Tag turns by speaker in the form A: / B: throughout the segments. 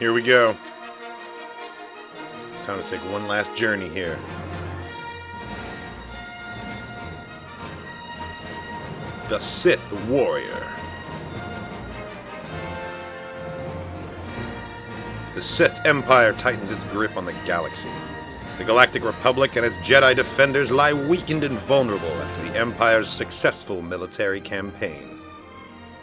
A: Here we go. It's time to take one last journey here. The Sith Warrior. The Sith Empire tightens its grip on the galaxy. The Galactic Republic and its Jedi defenders lie weakened and vulnerable after the Empire's successful military campaign.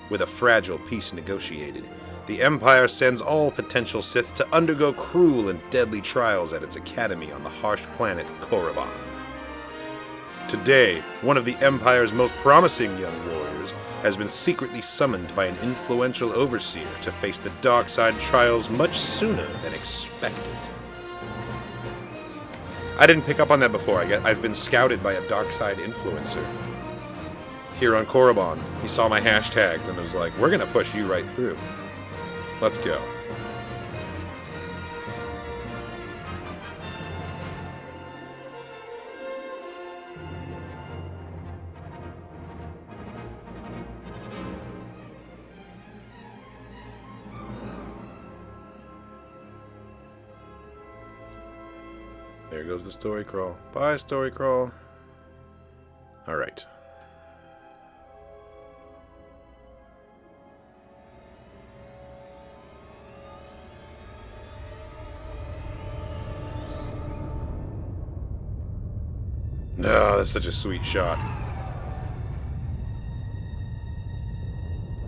A: With a fragile peace negotiated, the Empire sends all potential Sith to undergo cruel and deadly trials at its academy on the harsh planet Korriban. Today, one of the Empire's most promising young warriors has been secretly summoned by an influential overseer to face the dark side trials much sooner than expected. I didn't pick up on that before. I've been scouted by a dark side influencer. Here on Korriban, he saw my hashtags and was like, we're going to push you right through. Let's go. There goes the story crawl. Bye, story crawl. All right. No, that's such a sweet shot.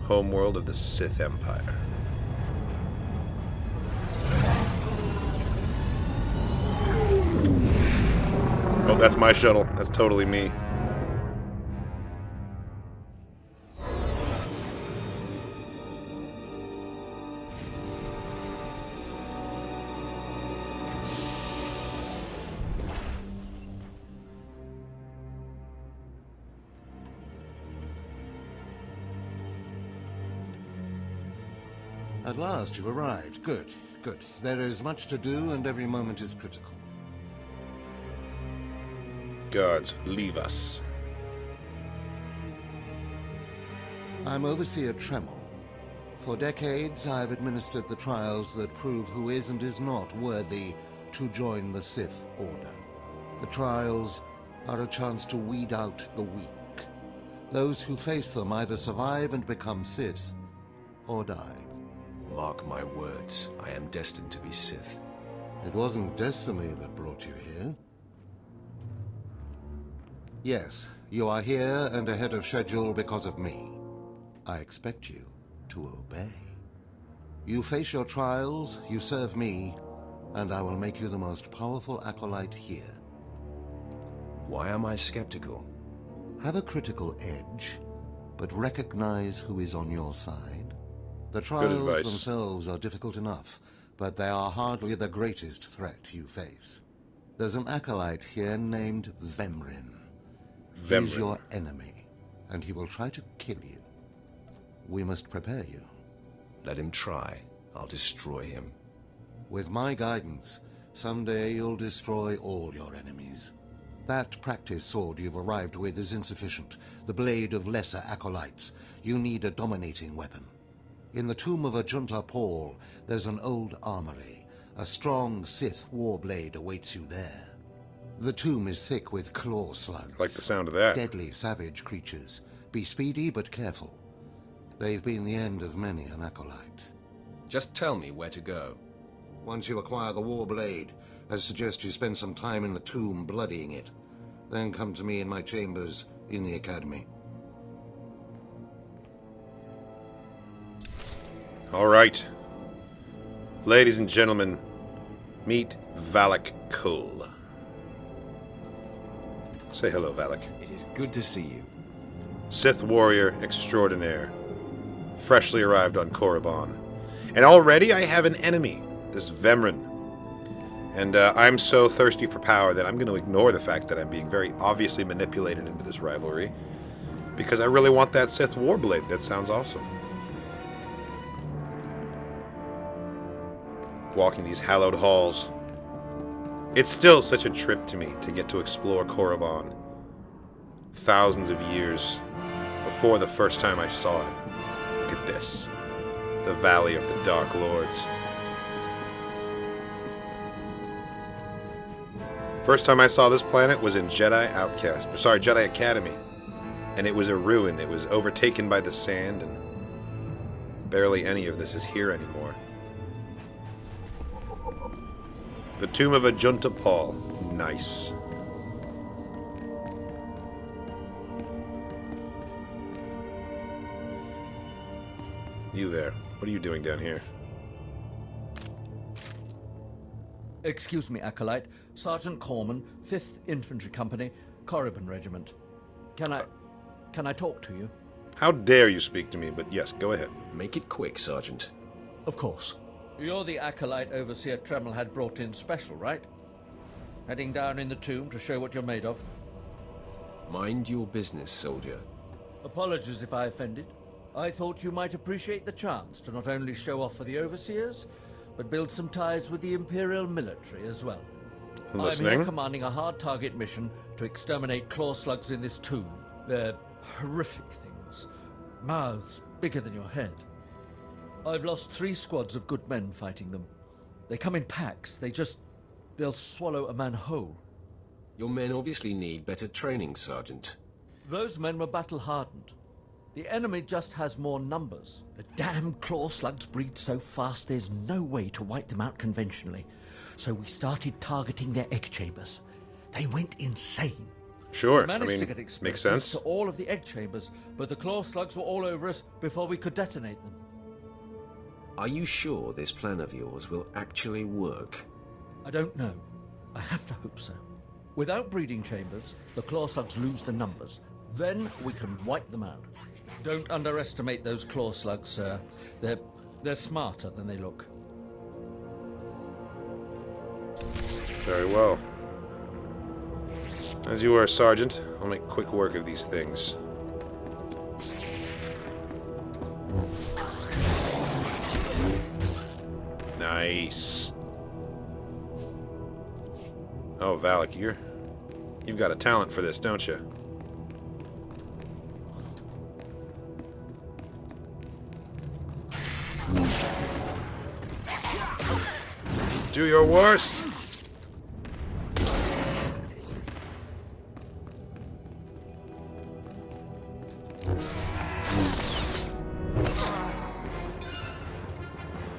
A: Homeworld of the Sith Empire. Oh, that's my shuttle. That's totally me.
B: At last, you've arrived. Good, good. There is much to do, and every moment is critical.
A: Guards, leave us.
B: I'm Overseer Tremel. For decades, I've administered the trials that prove who is and is not worthy to join the Sith Order. The trials are a chance to weed out the weak. Those who face them either survive and become Sith, or die.
C: Mark my words, I am destined to be Sith.
B: It wasn't destiny that brought you here. Yes, you are here and ahead of schedule because of me. I expect you to obey. You face your trials, you serve me, and I will make you the most powerful acolyte here.
C: Why am I skeptical?
B: Have a critical edge, but recognize who is on your side. The trials themselves are difficult enough, but they are hardly the greatest threat you face. There's an acolyte here named Vemrin. He's your enemy, and he will try to kill you. We must prepare you.
C: Let him try. I'll destroy him.
B: With my guidance, someday you'll destroy all your enemies. That practice sword you've arrived with is insufficient. The blade of lesser acolytes. You need a dominating weapon. In the tomb of Ajunta Pall, there's an old armory. A strong Sith warblade awaits you there. The tomb is thick with claw slugs.
A: I like the sound of that.
B: Deadly, savage creatures. Be speedy, but careful. They've been the end of many an acolyte.
C: Just tell me where to go.
B: Once you acquire the warblade, I suggest you spend some time in the tomb bloodying it. Then come to me in my chambers in the academy.
A: All right. Ladies and gentlemen, meet Valak Kul. Say hello, Valak.
C: It is good to see you.
A: Sith Warrior extraordinaire. Freshly arrived on Korriban. And already I have an enemy, this Vemrin. And I'm so thirsty for power that I'm going to ignore the fact that I'm being very obviously manipulated into this rivalry, because I really want that Sith Warblade. That sounds awesome. Walking these hallowed halls. It's still such a trip to me to get to explore Korriban. Thousands of years before the first time I saw it. Look at this. The Valley of the Dark Lords. First time I saw this planet was in Jedi Academy. And it was a ruin. It was overtaken by the sand, and barely any of this is here anymore. The tomb of Ajunta Pall. Nice. You there. What are you doing down here?
D: Excuse me, Acolyte. Sergeant Corman, 5th Infantry Company, Korriban Regiment. Can I talk to you?
A: How dare you speak to me, but yes, go ahead.
C: Make it quick, Sergeant.
D: Of course. You're the Acolyte Overseer Tremel had brought in special, right? Heading down in the tomb to show what you're made of?
C: Mind your business, soldier.
D: Apologies if I offended. I thought you might appreciate the chance to not only show off for the Overseers, but build some ties with the Imperial military as well.
A: Listening.
D: I'm here commanding a hard target mission to exterminate claw slugs in this tomb. They're horrific things. Mouths bigger than your head. I've lost 3 squads of good men fighting them. They come in packs. They'll swallow a man whole.
C: Your men obviously need better training, Sergeant.
D: Those men were battle-hardened. The enemy just has more numbers. The damn claw slugs breed so fast there's no way to wipe them out conventionally. So we started targeting their egg chambers. They went insane.
A: Sure,
D: We managed
A: I mean,
D: to get
A: makes
D: explosives
A: sense.
D: to all of the egg chambers, but the claw slugs were all over us before we could detonate them.
C: Are you sure this plan of yours will actually work?
D: I don't know. I have to hope so. Without breeding chambers, the claw slugs lose the numbers. Then we can wipe them out. Don't underestimate those claw slugs, sir. They're smarter than they look.
A: Very well. As you were, Sergeant. I'll make quick work of these things. Nice. Oh, Valak, you've got a talent for this, don't you? Do your worst.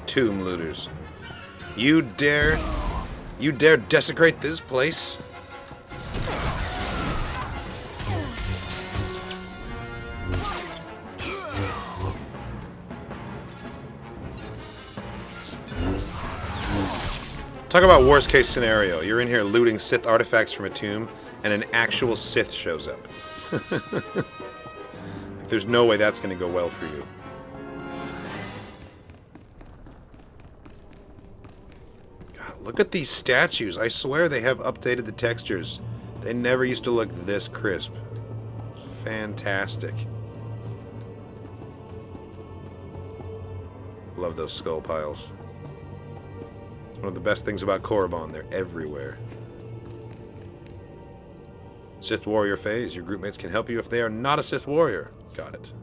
A: Tomb looters. You dare desecrate this place? Talk about worst case scenario. You're in here looting Sith artifacts from a tomb, and an actual Sith shows up. There's no way that's going to go well for you. God, look at these statues. I swear they have updated the textures. They never used to look this crisp. Fantastic. Love those skull piles. One of the best things about Korriban, they're everywhere. Sith Warrior phase. Your groupmates can help you if they are not a Sith Warrior. Got it.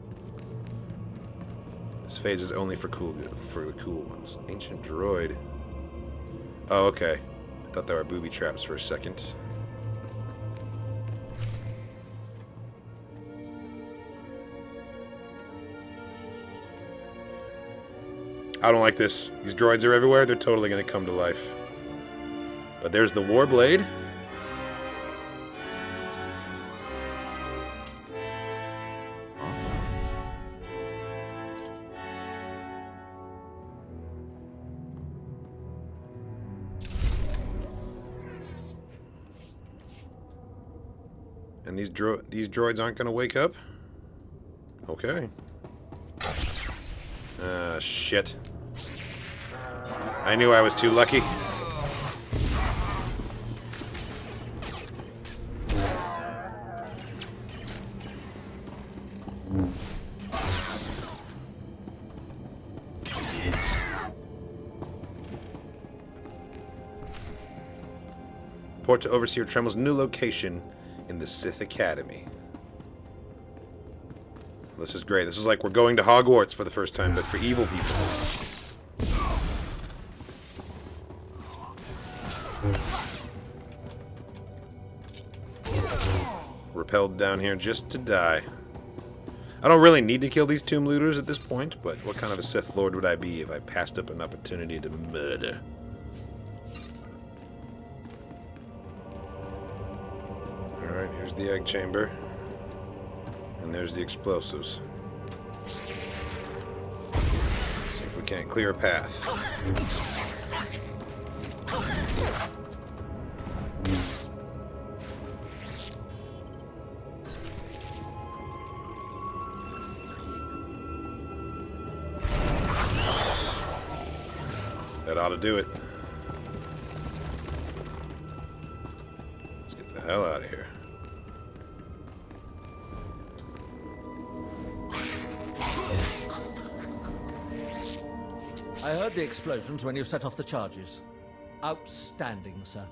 A: This phase is only for the cool ones. Ancient droid. Oh, okay. I thought there were booby traps for a second. I don't like this. These droids are everywhere. They're totally going to come to life. But there's the Warblade. And these droids aren't going to wake up? Okay. Shit. I knew I was too lucky. Report to Overseer Tremel's new location in the Sith Academy. This is great. This is like we're going to Hogwarts for the first time, but for evil people. propelled down here just to die. I don't really need to kill these tomb looters at this point, but what kind of a Sith Lord would I be if I passed up an opportunity to murder? Alright, here's the egg chamber. And there's the explosives. Let's see if we can't clear a path. That ought to do it. Let's get the hell out of here.
D: I heard the explosions when you set off the charges. Outstanding, sir.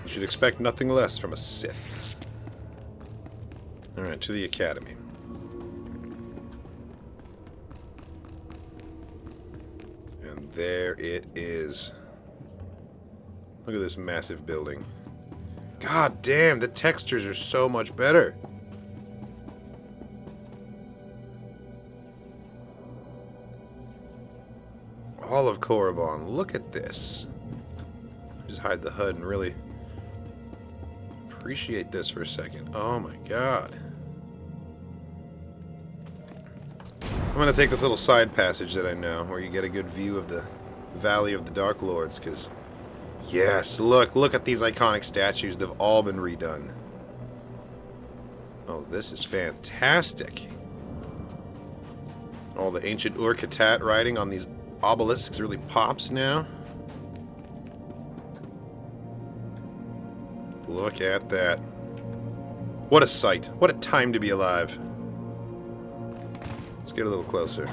A: You should expect nothing less from a Sith. Alright, to the Academy. And there it is. Look at this massive building. God damn, the textures are so much better. All of Korriban. Look at this. Just hide the HUD and really appreciate this for a second. Oh my god. I'm going to take this little side passage that I know, where you get a good view of the Valley of the Dark Lords, because, yes, look at these iconic statues. They've all been redone. Oh, this is fantastic. All the ancient Ur-Katat writing on these obelisks really pops now. Look at that. What a sight. What a time to be alive. Let's get a little closer.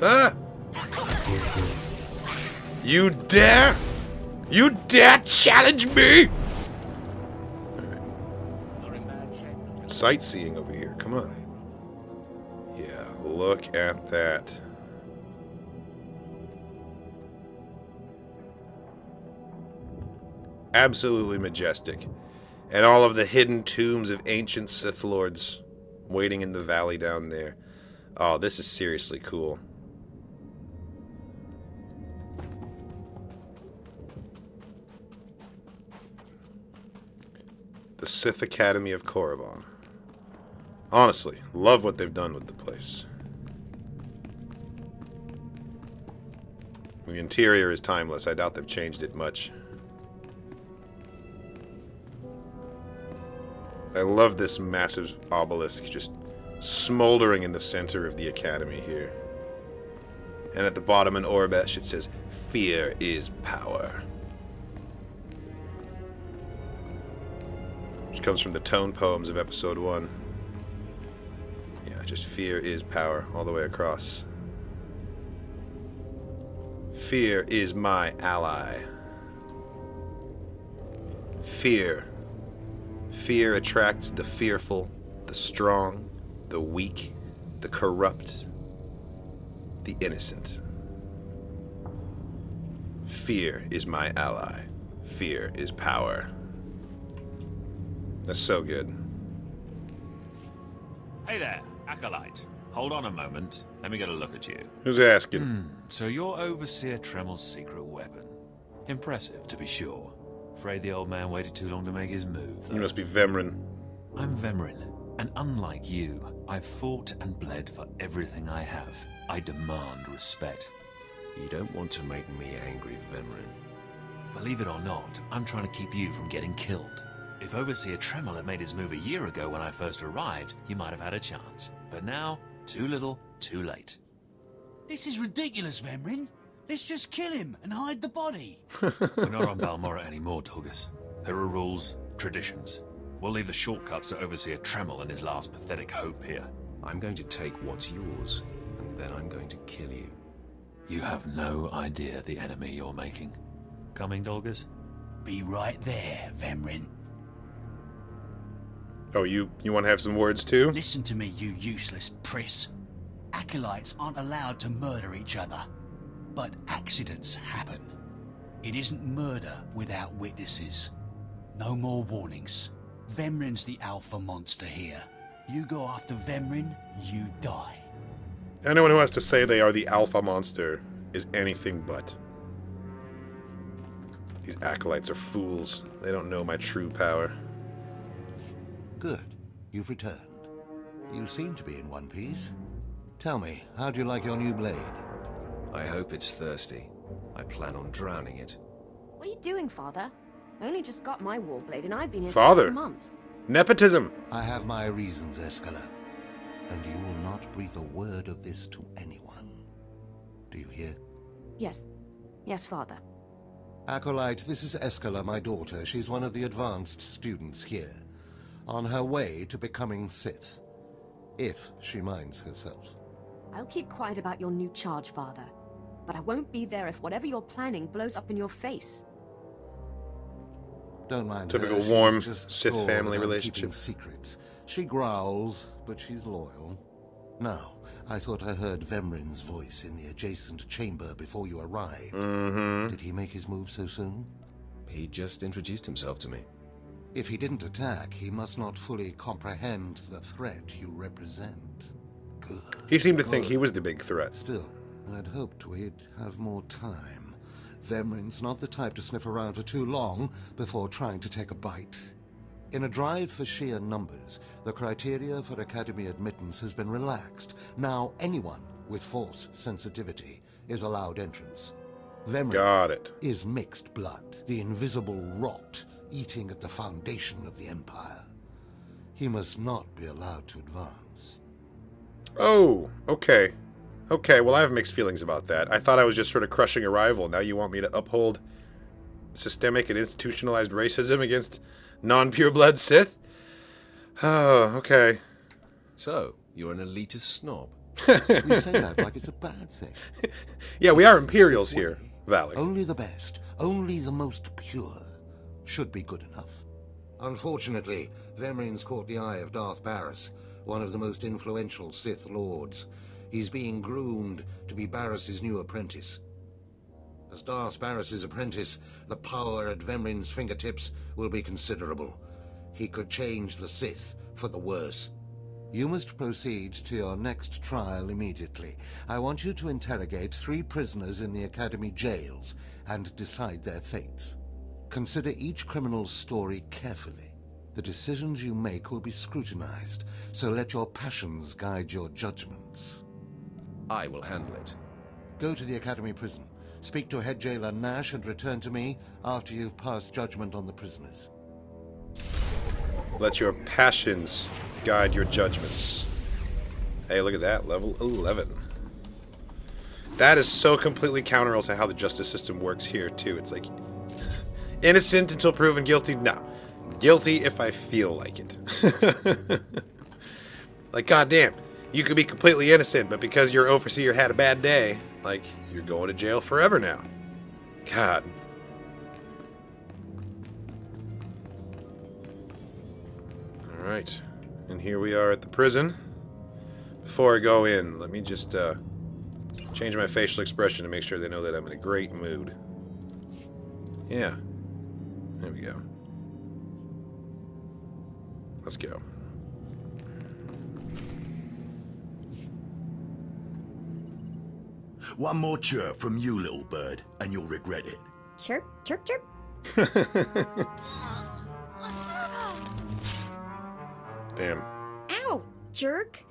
A: Ah! You dare? You dare challenge me? Right. Sightseeing over here. Come on. Yeah, look at that. Absolutely majestic. And all of the hidden tombs of ancient Sith Lords waiting in the valley down there. Oh, this is seriously cool. The Sith Academy of Korriban. Honestly, love what they've done with the place. The interior is timeless. I doubt they've changed it much. I love this massive obelisk just smoldering in the center of the academy here. And at the bottom in Orbesh it says, "Fear is power." Which comes from the tone poems of episode 1. Yeah, just fear is power all the way across. Fear is my ally. Fear. Fear attracts the fearful, the strong, the weak, the corrupt, the innocent. Fear is my ally. Fear is power. That's so good.
E: Hey there, Acolyte. Hold on a moment. Let me get a look at you.
A: Who's asking?
E: So you're Overseer Tremel's secret weapon. Impressive, to be sure. Afraid the old man waited too long to make his move, though.
A: You must be Vemrin.
E: I'm Vemrin, and unlike you, I've fought and bled for everything I have. I demand respect.
C: You don't want to make me angry, Vemrin.
E: Believe it or not, I'm trying to keep you from getting killed. If Overseer Tremel had made his move a year ago when I first arrived, you might have had a chance. But now, too little, too late.
F: This is ridiculous, Vemrin. Let's just kill him and hide the body.
E: We're not on Balmorra anymore, Tulgas. There are rules, traditions. We'll leave the shortcuts to Overseer Tremel and his last pathetic hope here.
C: I'm going to take what's yours, and then I'm going to kill you.
E: You have no idea the enemy you're making. Coming, Dolgas?
F: Be right there, Vemrin.
A: Oh, you want to have some words too?
F: Listen to me, you useless priss. Acolytes aren't allowed to murder each other. But accidents happen. It isn't murder without witnesses. No more warnings. Vemrin's the alpha monster here. You go after Vemrin, you die.
A: Anyone who has to say they are the alpha monster is anything but. These acolytes are fools. They don't know my true power.
B: Good. You've returned. You seem to be in one piece. Tell me, how do you like your new blade?
C: I hope it's thirsty. I plan on drowning it.
G: What are you doing, Father? I only just got my warblade and I've been here
A: Father.
G: 6 months.
A: Nepotism!
B: I have my reasons, Escala. And you will not breathe a word of this to anyone. Do you hear?
G: Yes. Yes, Father.
B: Acolyte, this is Escala, my daughter. She's one of the advanced students here. On her way to becoming Sith. If she minds herself.
G: I'll keep quiet about your new charge, Father. But I won't be there if whatever you're planning blows up in your face.
B: Don't mind
A: Typical
B: her.
A: warm
B: She's just
A: Sith
B: sore
A: family
B: about
A: relationship.
B: keeping secrets. She growls, but she's loyal. Now, I thought I heard Vemrin's voice in the adjacent chamber before you arrived. Did he make his move so soon?
C: He just introduced himself to me.
B: If he didn't attack, he must not fully comprehend the threat you represent. Good.
A: He seemed to think he was the big threat.
B: Still, I'd hoped we'd have more time. Vemrin's not the type to sniff around for too long before trying to take a bite. In a drive for sheer numbers, the criteria for Academy admittance has been relaxed. Now anyone with Force sensitivity is allowed entrance. Vemrin
A: Got it.
B: is mixed blood, the invisible rot eating at the foundation of the Empire. He must not be allowed to advance.
A: Oh, okay. Okay, well I have mixed feelings about that. I thought I was just sort of crushing a rival. Now you want me to uphold systemic and institutionalized racism against non-pureblood Sith? Oh, okay.
C: So, you're an elitist snob.
B: You say that like it's a bad thing.
A: Yeah, we are Imperials here, Valak.
B: Only the best, only the most pure, should be good enough. Unfortunately, Vemrin's caught the eye of Darth Baras, one of the most influential Sith Lords. He's being groomed to be Baras's new apprentice. As Darth Baras's apprentice, the power at Vemrin's fingertips will be considerable. He could change the Sith for the worse. You must proceed to your next trial immediately. I want you to interrogate 3 prisoners in the Academy jails and decide their fates. Consider each criminal's story carefully. The decisions you make will be scrutinized, so let your passions guide your judgments.
C: I will handle it.
B: Go to the Academy prison. Speak to head jailer Nash and return to me after you've passed judgment on the prisoners.
A: Let your passions guide your judgments. Hey, look at that. Level 11. That is so completely counter to how the justice system works here, too. It's like, innocent until proven guilty? No. Guilty if I feel like it. Like, goddamn. You could be completely innocent, but because your overseer had a bad day, like, you're going to jail forever now. God. Alright. And here we are at the prison. Before I go in, let me just change my facial expression to make sure they know that I'm in a great mood. Yeah. There we go. Let's go.
H: One more chirp from you, little bird, and you'll regret it.
I: Chirp, chirp, chirp.
A: Damn.
I: Ow, jerk.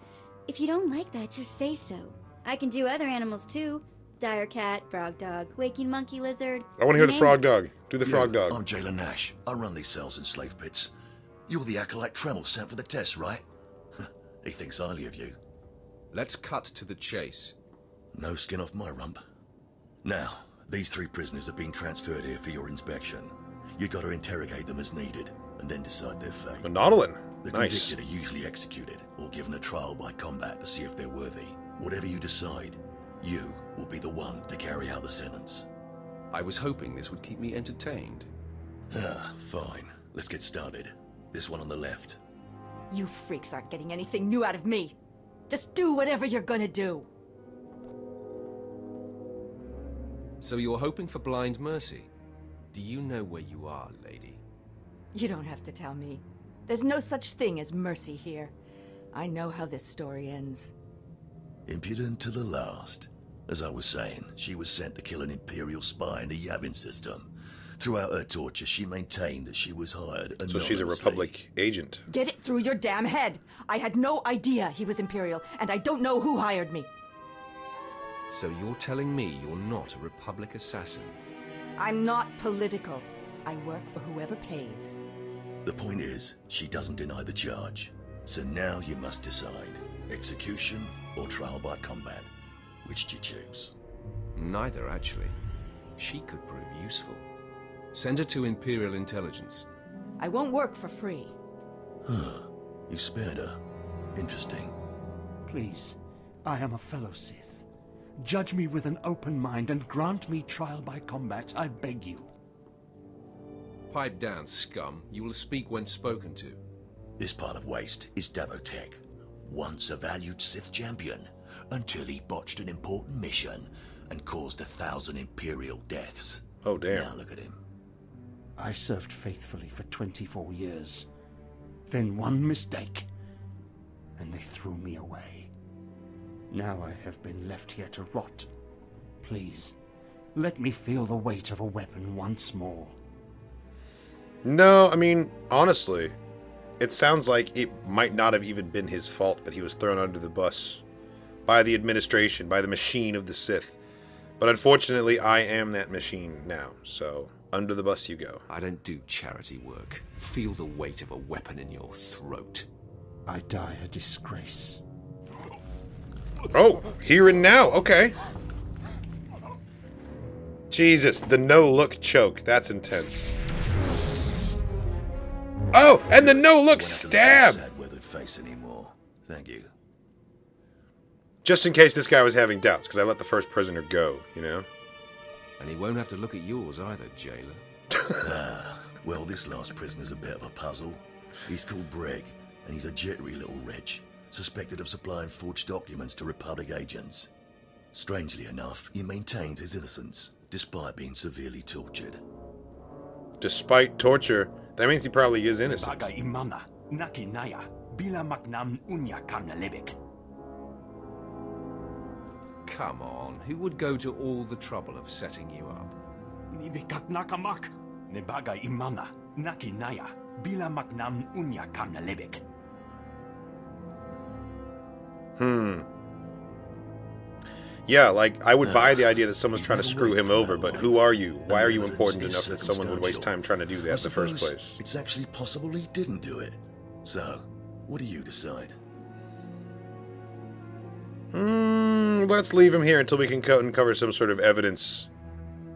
I: If you don't like that, just say so. I can do other animals too. Dire cat, frog dog, waking monkey lizard.
A: I want to hear the
I: Name
A: frog
I: it.
A: dog. Do the frog dog.
H: I'm Jailer Nash. I run these cells and slave pits. You're the acolyte Tremel sent for the test, right? He thinks highly of you.
C: Let's cut to the chase.
H: No skin off my rump. Now, these 3 prisoners have been transferred here for your inspection. You got to interrogate them as needed, and then decide their fate.
A: Monodolin.
H: The
A: Nice.
H: convicted are usually executed, or given a trial by combat to see if they're worthy. Whatever you decide, you will be the one to carry out the sentence.
C: I was hoping this would keep me entertained.
H: Ah, fine. Let's get started. This one on the left.
J: You freaks aren't getting anything new out of me. Just do whatever you're gonna do.
C: So you're hoping for blind mercy? Do you know where you are, lady?
J: You don't have to tell me. There's no such thing as mercy here. I know how this story ends.
H: Impudent to the last. As I was saying, she was sent to kill an Imperial spy in the Yavin system. Throughout her torture, she maintained that she was hired anonymously.
A: So she's a Republic agent.
J: Get it through your damn head! I had no idea he was Imperial, and I don't know who hired me.
C: So you're telling me you're not a Republic assassin?
J: I'm not political. I work for whoever pays.
H: The point is, she doesn't deny the charge. So now you must decide. Execution or trial by combat. Which do you choose?
C: Neither, actually. She could prove useful. Send her to Imperial Intelligence.
J: I won't work for free.
H: Huh. You spared her. Interesting.
K: Please, I am a fellow Sith. Judge me with an open mind and grant me trial by combat, I beg you.
C: Pipe down, scum. You will speak when spoken to.
H: This pile of waste is Davotech, once a valued Sith champion, until he botched an important mission and caused 1,000 Imperial deaths.
A: Oh, damn.
H: Now look at him.
K: I served faithfully for 24 years. Then one mistake, and they threw me away. Now I have been left here to rot. Please, let me feel the weight of a weapon once more.
A: No, I mean, honestly, it sounds like it might not have even been his fault that he was thrown under the bus by the administration, by the machine of the Sith. But unfortunately, I am that machine now, so under the bus you go.
C: I don't do charity work. Feel the weight of a weapon in your throat.
K: I die a disgrace.
A: Oh, here and now, okay. Jesus, the no-look choke, that's intense. Oh, and the no-look stab!
H: Sad weathered face anymore. Thank you.
A: Just in case this guy was having doubts, because I let the first prisoner go, you know?
C: And he won't have to look at yours either, jailer.
H: Well, this last prisoner's a bit of a puzzle. He's called Breg, and he's a jittery little wretch, suspected of supplying forged documents to Republic agents. Strangely enough, he maintains his innocence, despite being severely tortured.
A: Despite torture, that means he probably is innocent.
C: Come on, who would go to all the trouble of setting you up?
A: Yeah, like, I would buy the idea that someone's trying to screw him over, but who are you? Why are you important enough that someone would waste time trying to do that in the first place?
H: It's actually possible he didn't do it. So, what do you decide?
A: Let's leave him here until we can uncover some sort of evidence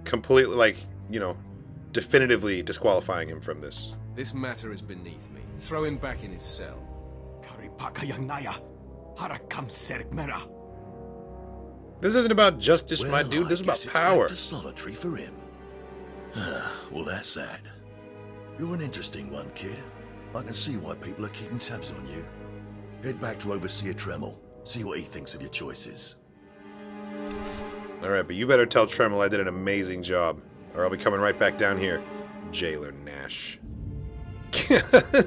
A: completely, like, you know, definitively disqualifying him from this.
C: This matter is beneath me. Throw him back in his cell.
A: This isn't about justice, my dude. This is about power.
H: It's solitary for him. Well, that's sad. You're an interesting one, kid. I can see why people are keeping tabs on you. Head back to Overseer Tremel. See what he thinks of your choices.
A: Alright, but you better tell Tremel I did an amazing job, or I'll be coming right back down here. Jailer Nash.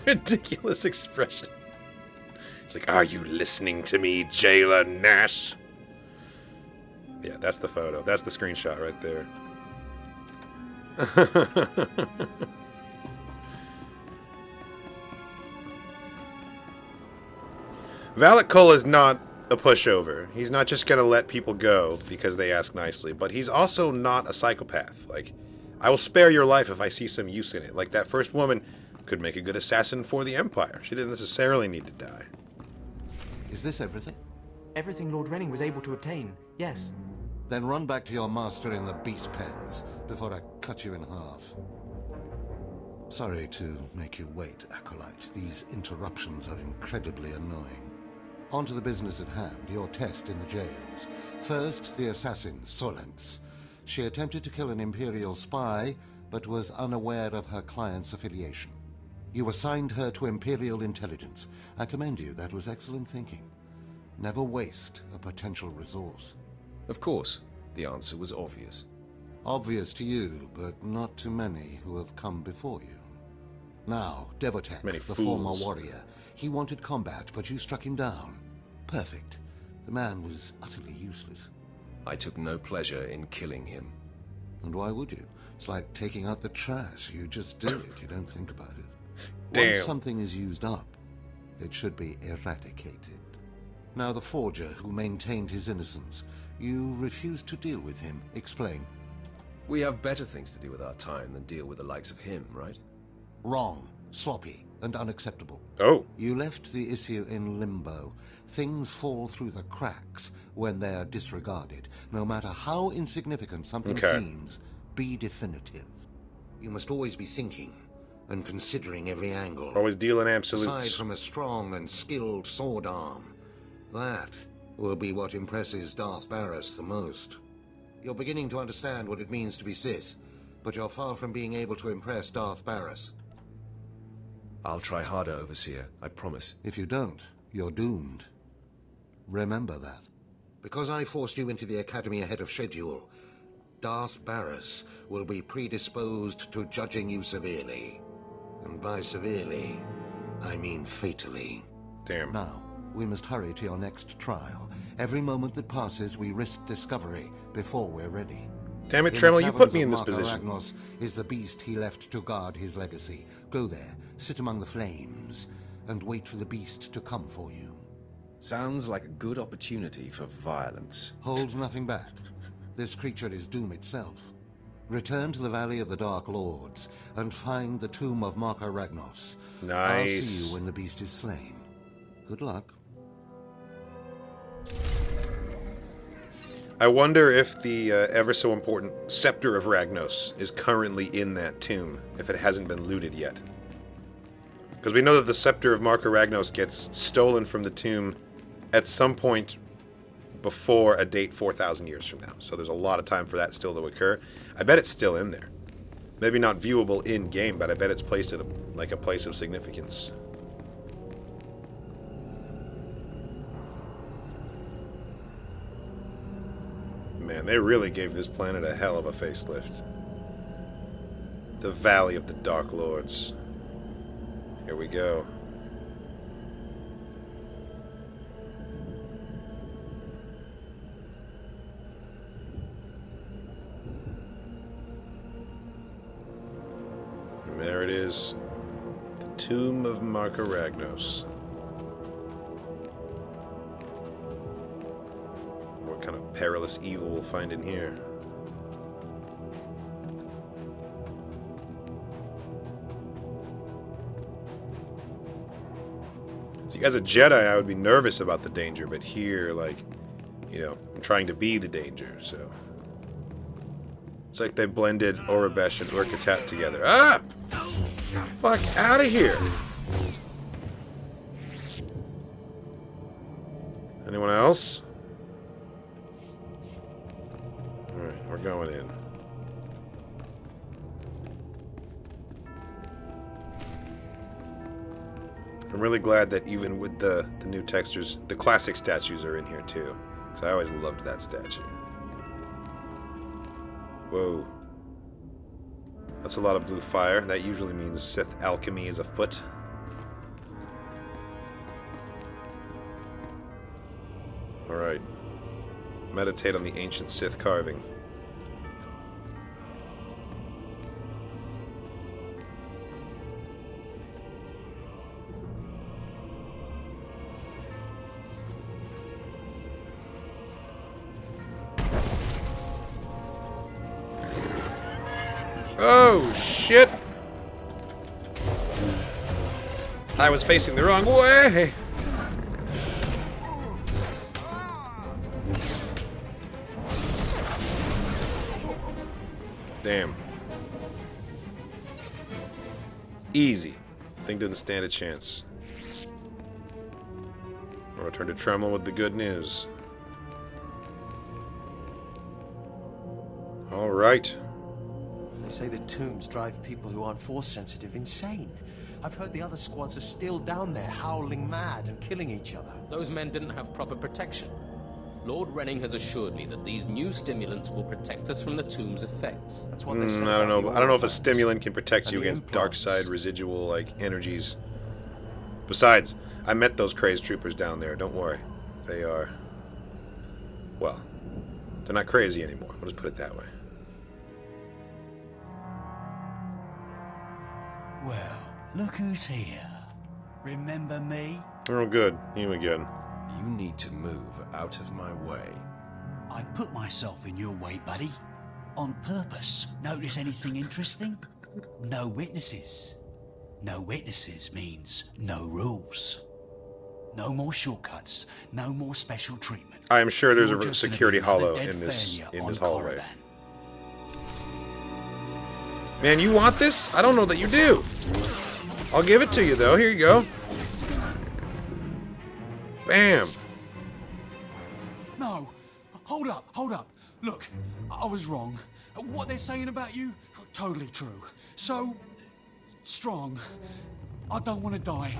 A: Ridiculous expression. It's like, are you listening to me, Jailer Nash? Yeah, that's the photo. That's the screenshot right there. Valak Kol is not a pushover. He's not just gonna let people go because they ask nicely, but he's also not a psychopath. Like, I will spare your life if I see some use in it. Like, that first woman could make a good assassin for the Empire. She didn't necessarily need to die.
B: Is this everything?
L: Everything Lord Renning was able to obtain, yes.
B: Then run back to your master in the beast pens before I cut you in half. Sorry to make you wait, Acolyte. These interruptions are incredibly annoying. On to the business at hand, your test in the jails. First, the assassin, Solence. She attempted to kill an Imperial spy, but was unaware of her client's affiliation. You assigned her to Imperial Intelligence. I commend you, that was excellent thinking. Never waste a potential resource.
C: Of course, the answer was obvious.
B: Obvious to you, but not to many who have come before you. Now, Devotek,
A: Many
B: the
A: fools.
B: former warrior. He wanted combat, but you struck him down. Perfect. The man was utterly useless.
C: I took no pleasure in killing him.
B: And why would you? It's like taking out the trash. You just do it. You don't think about it.
A: Damn.
B: Once something is used up, it should be eradicated. Now the forger who maintained his innocence, you refused to deal with him. Explain.
C: We have better things to do with our time than deal with the likes of him, right?
B: Wrong, sloppy, and unacceptable.
A: Oh.
B: You left the issue in limbo. Things fall through the cracks when they are disregarded. No matter how insignificant something seems, be definitive. You must always be thinking and considering every angle.
A: Always dealing absolutes.
B: Aside from a strong and skilled sword arm. That will be what impresses Darth Baras the most. You're beginning to understand what it means to be Sith, but you're far from being able to impress Darth Baras.
C: I'll try harder, Overseer, I promise.
B: If you don't, you're doomed. Remember that. Because I forced you into the Academy ahead of schedule, Darth Baras will be predisposed to judging you severely. And by severely, I mean fatally.
A: Damn.
B: Now, we must hurry to your next trial. Every moment that passes, we risk discovery before we're ready.
A: Damn it, Tremel, you put me in this position.
B: Ragnos is the beast he left to guard his legacy. Go there, sit among the flames, and wait for the beast to come for you.
C: Sounds like a good opportunity for violence.
B: Hold nothing back. This creature is doom itself. Return to the Valley of the Dark Lords and find the tomb of Marka Ragnos.
A: Nice.
B: I'll see you when the beast is slain. Good luck.
A: I wonder if the ever so important Scepter of Ragnos is currently in that tomb, if it hasn't been looted yet. Because we know that the Scepter of Marka Ragnos gets stolen from the tomb at some point before a date 4,000 years from now. So there's a lot of time for that still to occur. I bet it's still in there. Maybe not viewable in-game, but I bet it's placed at a place of significance. Man, they really gave this planet a hell of a facelift. The Valley of the Dark Lords. Here we go. And there it is. The Tomb of Marka Ragnos. What kind of perilous evil we'll find in here. See, as a Jedi, I would be nervous about the danger, but here, like, you know, I'm trying to be the danger, so. It's like they blended Orabesh and Urkatat together. Ah! Fuck out of here! Anyone else? Alright, we're going in. I'm really glad that even with the new textures, the classic statues are in here too. Because I always loved that statue. Whoa. That's a lot of blue fire. That usually means Sith alchemy is afoot. Alright. Meditate on the ancient Sith carving. Oh, shit! I was facing the wrong way! Damn. Easy. Thing didn't stand a chance. I'll return to Tremel with the good news. Alright.
M: They say the tombs drive people who aren't force-sensitive insane. I've heard the other squads are still down there, howling mad and killing each other.
L: Those men didn't have proper protection.
N: Lord Renning has assured me that these new stimulants will protect us from the tomb's effects.
M: That's what they said.
A: I don't know. I don't know if a stimulant can protect
M: And
A: you
M: the
A: against dark
M: implants.
A: side residual like energies. Besides, I met those crazed troopers down there. Don't worry. They are, well, they're not crazy anymore. We'll just put it that way.
F: Well, look who's here. Remember me?
A: Oh, good. You again.
C: You need to move out of my way.
F: I put myself in your way, buddy. On purpose. Notice anything interesting? No witnesses. No witnesses means no rules. No more shortcuts. No more special treatment.
A: I am sure there's
F: You're
A: a
F: just gonna
A: security
F: be another
A: hollow
F: dead
A: in this
F: failure on
A: hallway.
F: Korriban.
A: Man, you want this? I don't know that you do. I'll give it to you, though. Here you go. Bam.
F: No. Hold up. Look, I was wrong. What they're saying about you, totally true. So, strong. I don't want to die.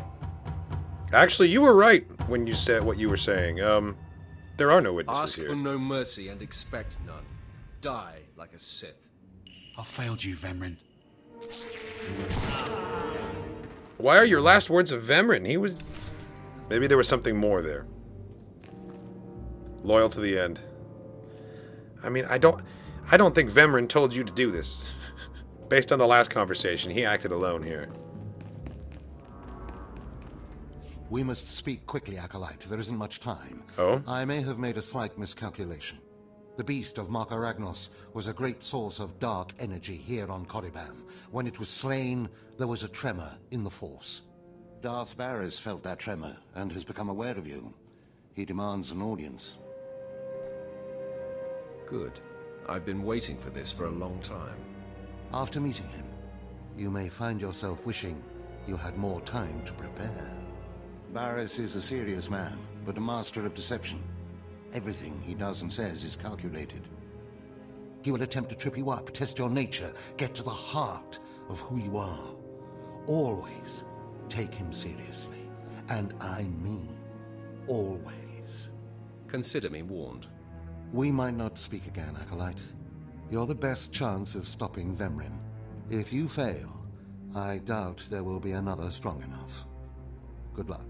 A: Actually, you were right when you said what you were saying. There are no witnesses
C: Ask
A: here.
C: for no mercy and expect none. Die like a Sith.
F: I failed you, Vemrin.
A: Why are your last words of Vemrin? He was... Maybe there was something more there. Loyal to the end. I mean, I don't think Vemrin told you to do this. Based on the last conversation, he acted alone here.
B: We must speak quickly, Acolyte. There isn't much time.
A: Oh?
B: I may have made a slight miscalculation. The beast of Makaragnos was a great source of dark energy here on Korriban. When it was slain, there was a tremor in the Force. Darth Baras felt that tremor and has become aware of you. He demands an audience.
C: Good. I've been waiting for this for a long time.
B: After meeting him, you may find yourself wishing you had more time to prepare. Baras is a serious man, but a master of deception. Everything he does and says is calculated. He will attempt to trip you up, test your nature, get to the heart of who you are. Always take him seriously. And I mean always.
C: Consider me warned.
B: We might not speak again, Acolyte. You're the best chance of stopping Vemrin. If you fail, I doubt there will be another strong enough. Good luck.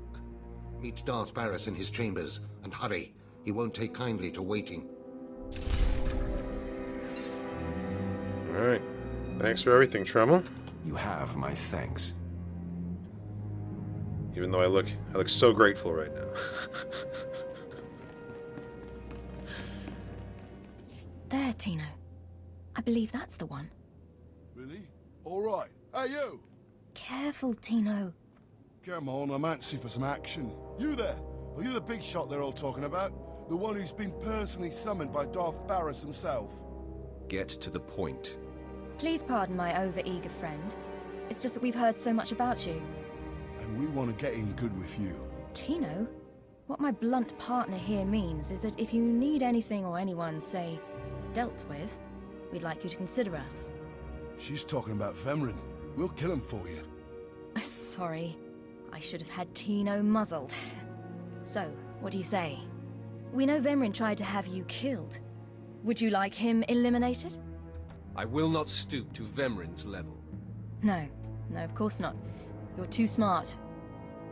B: Meet Darth Baras in his chambers, and hurry. He won't take kindly to waiting.
A: Alright. Thanks for everything, Tremmel.
C: You have my thanks.
A: Even though I look so grateful right now.
G: There, Tino. I believe that's the one.
O: Really? All right. Hey, you!
G: Careful, Tino.
O: Come on, I'm antsy for some action. You there? Are you the big shot they're all talking about? The one who's been personally summoned by Darth Baras himself?
C: Get to the point.
P: Please pardon my over-eager friend. It's just that we've heard so much about you.
O: And we want to get in good with you.
P: Tino? What my blunt partner here means is that if you need anything or anyone, say, dealt with, we'd like you to consider us.
O: She's talking about Vemrin. We'll kill him for you.
P: Sorry. I should have had Tino muzzled. So, what do you say? We know Vemrin tried to have you killed. Would you like him eliminated?
C: I will not stoop to Vemrin's level.
P: No, of course not. You're too smart.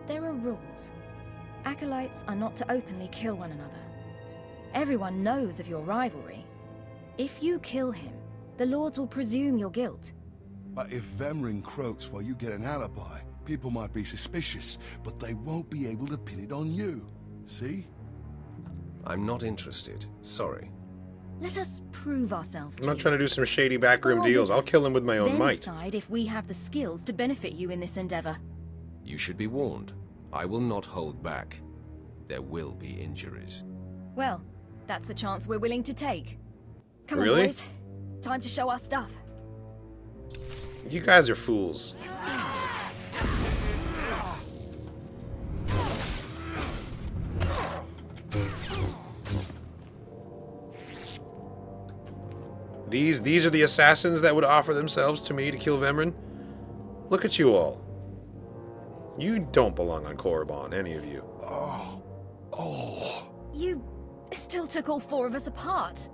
P: There are rules. Acolytes are not to openly kill one another. Everyone knows of your rivalry. If you kill him, the Lords will presume your guilt.
O: But if Vemrin croaks while you get an alibi, people might be suspicious, but they won't be able to pin it on you. See?
C: I'm not interested. Sorry.
P: Let us prove ourselves to
A: I'm not
P: you.
A: trying to do some shady backroom
P: Spar
A: deals.
P: with
A: I'll
P: us,
A: kill him with my own
P: then
A: might.
P: decide if we have the skills to benefit you in this endeavor.
C: You should be warned. I will not hold back. There will be injuries.
P: Well, that's the chance we're willing to take. Come
A: Really?
P: on, boys. Time to show our stuff.
A: You guys are fools. These are the assassins that would offer themselves to me to kill Vemrin? Look at you all. You don't belong on Korriban, any of you.
O: Oh.
P: You It still took all 4 of us apart.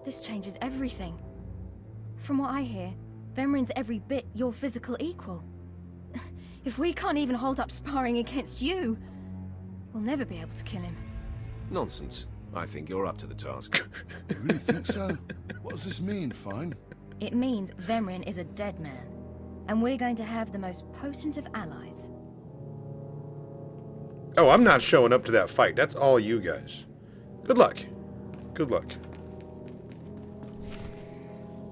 P: This changes everything. From what I hear, Vemrin's every bit your physical equal. If we can't even hold up sparring against you, we'll never be able to kill him.
C: Nonsense. I think you're up to the task.
O: You really think so? What does this mean, Fine?
P: It means Vemrin is a dead man, and we're going to have the most potent of allies.
A: Oh, I'm not showing up to that fight. That's all you guys. Good luck. Good luck.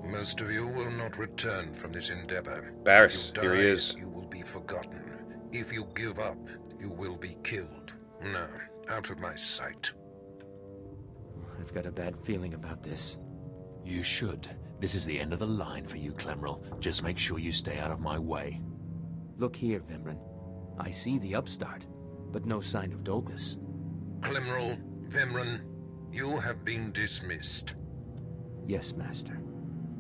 Q: Most of you will not return from this endeavor.
A: Baras,
Q: If you
A: here he
Q: die,
A: is.
Q: You will be forgotten. If you give up, you will be killed. No, out of my sight.
R: I've got a bad feeling about this.
E: You should. This is the end of the line for you, Clemrel. Just make sure you stay out of my way.
R: Look here, Vemrin. I see the upstart, but no sign of Dolgus.
Q: Clemrel, Vemrin, you have been dismissed.
R: Yes, Master.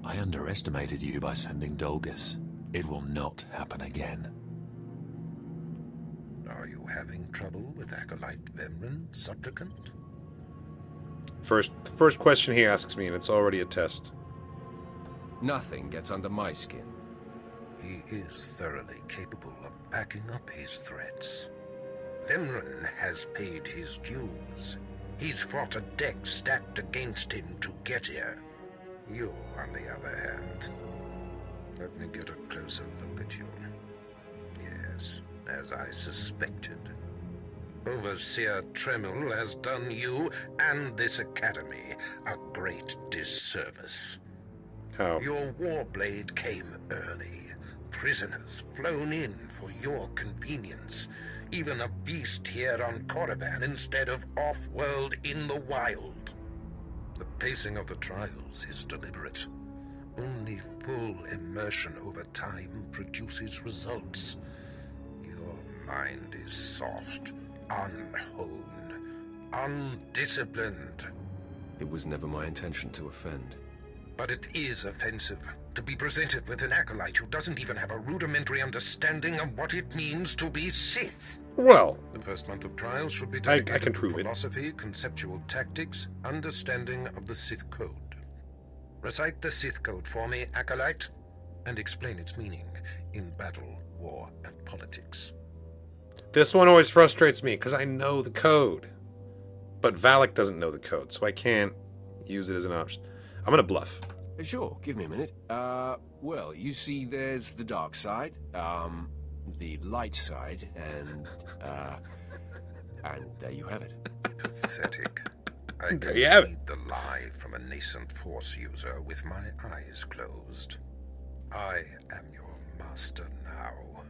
E: I underestimated you by sending Dolgus. It will not happen again.
Q: Are you having trouble with Acolyte Vemrin, Supplicant?
A: First question he asks me, and it's already a test.
C: Nothing gets under my skin.
Q: He is thoroughly capable of backing up his threats. Vemrin has paid his dues. He's fought a deck stacked against him to get here. You, on the other hand, let me get a closer look at you. Yes, as I suspected. Overseer Tremel has done you and this academy a great disservice.
A: How?
Q: Your warblade came early. Prisoners flown in for your convenience. Even a beast here on Korriban instead of off-world in the wild. The pacing of the trials is deliberate. Only full immersion over time produces results. Your mind is soft, unhoned, undisciplined.
C: It was never my intention to offend.
Q: But it is offensive to be presented with an acolyte who doesn't even have a rudimentary understanding of what it means to be Sith.
A: Well,
Q: the first month of trials should be
A: I
Q: dedicated
A: can
Q: to
A: prove it.
Q: philosophy, conceptual tactics, understanding of the Sith Code. Recite the Sith Code for me, acolyte, and explain its meaning in battle, war, and politics.
A: This one always frustrates me, because I know the code. But Valak doesn't know the code, so I can't use it as an option. I'm gonna bluff.
C: Sure, give me a minute. Well, you see there's the dark side, the light side, and there you have it.
Q: Pathetic. I
A: There
Q: can
A: you have it.
Q: read the lie from a nascent Force user with my eyes closed. I am your master now.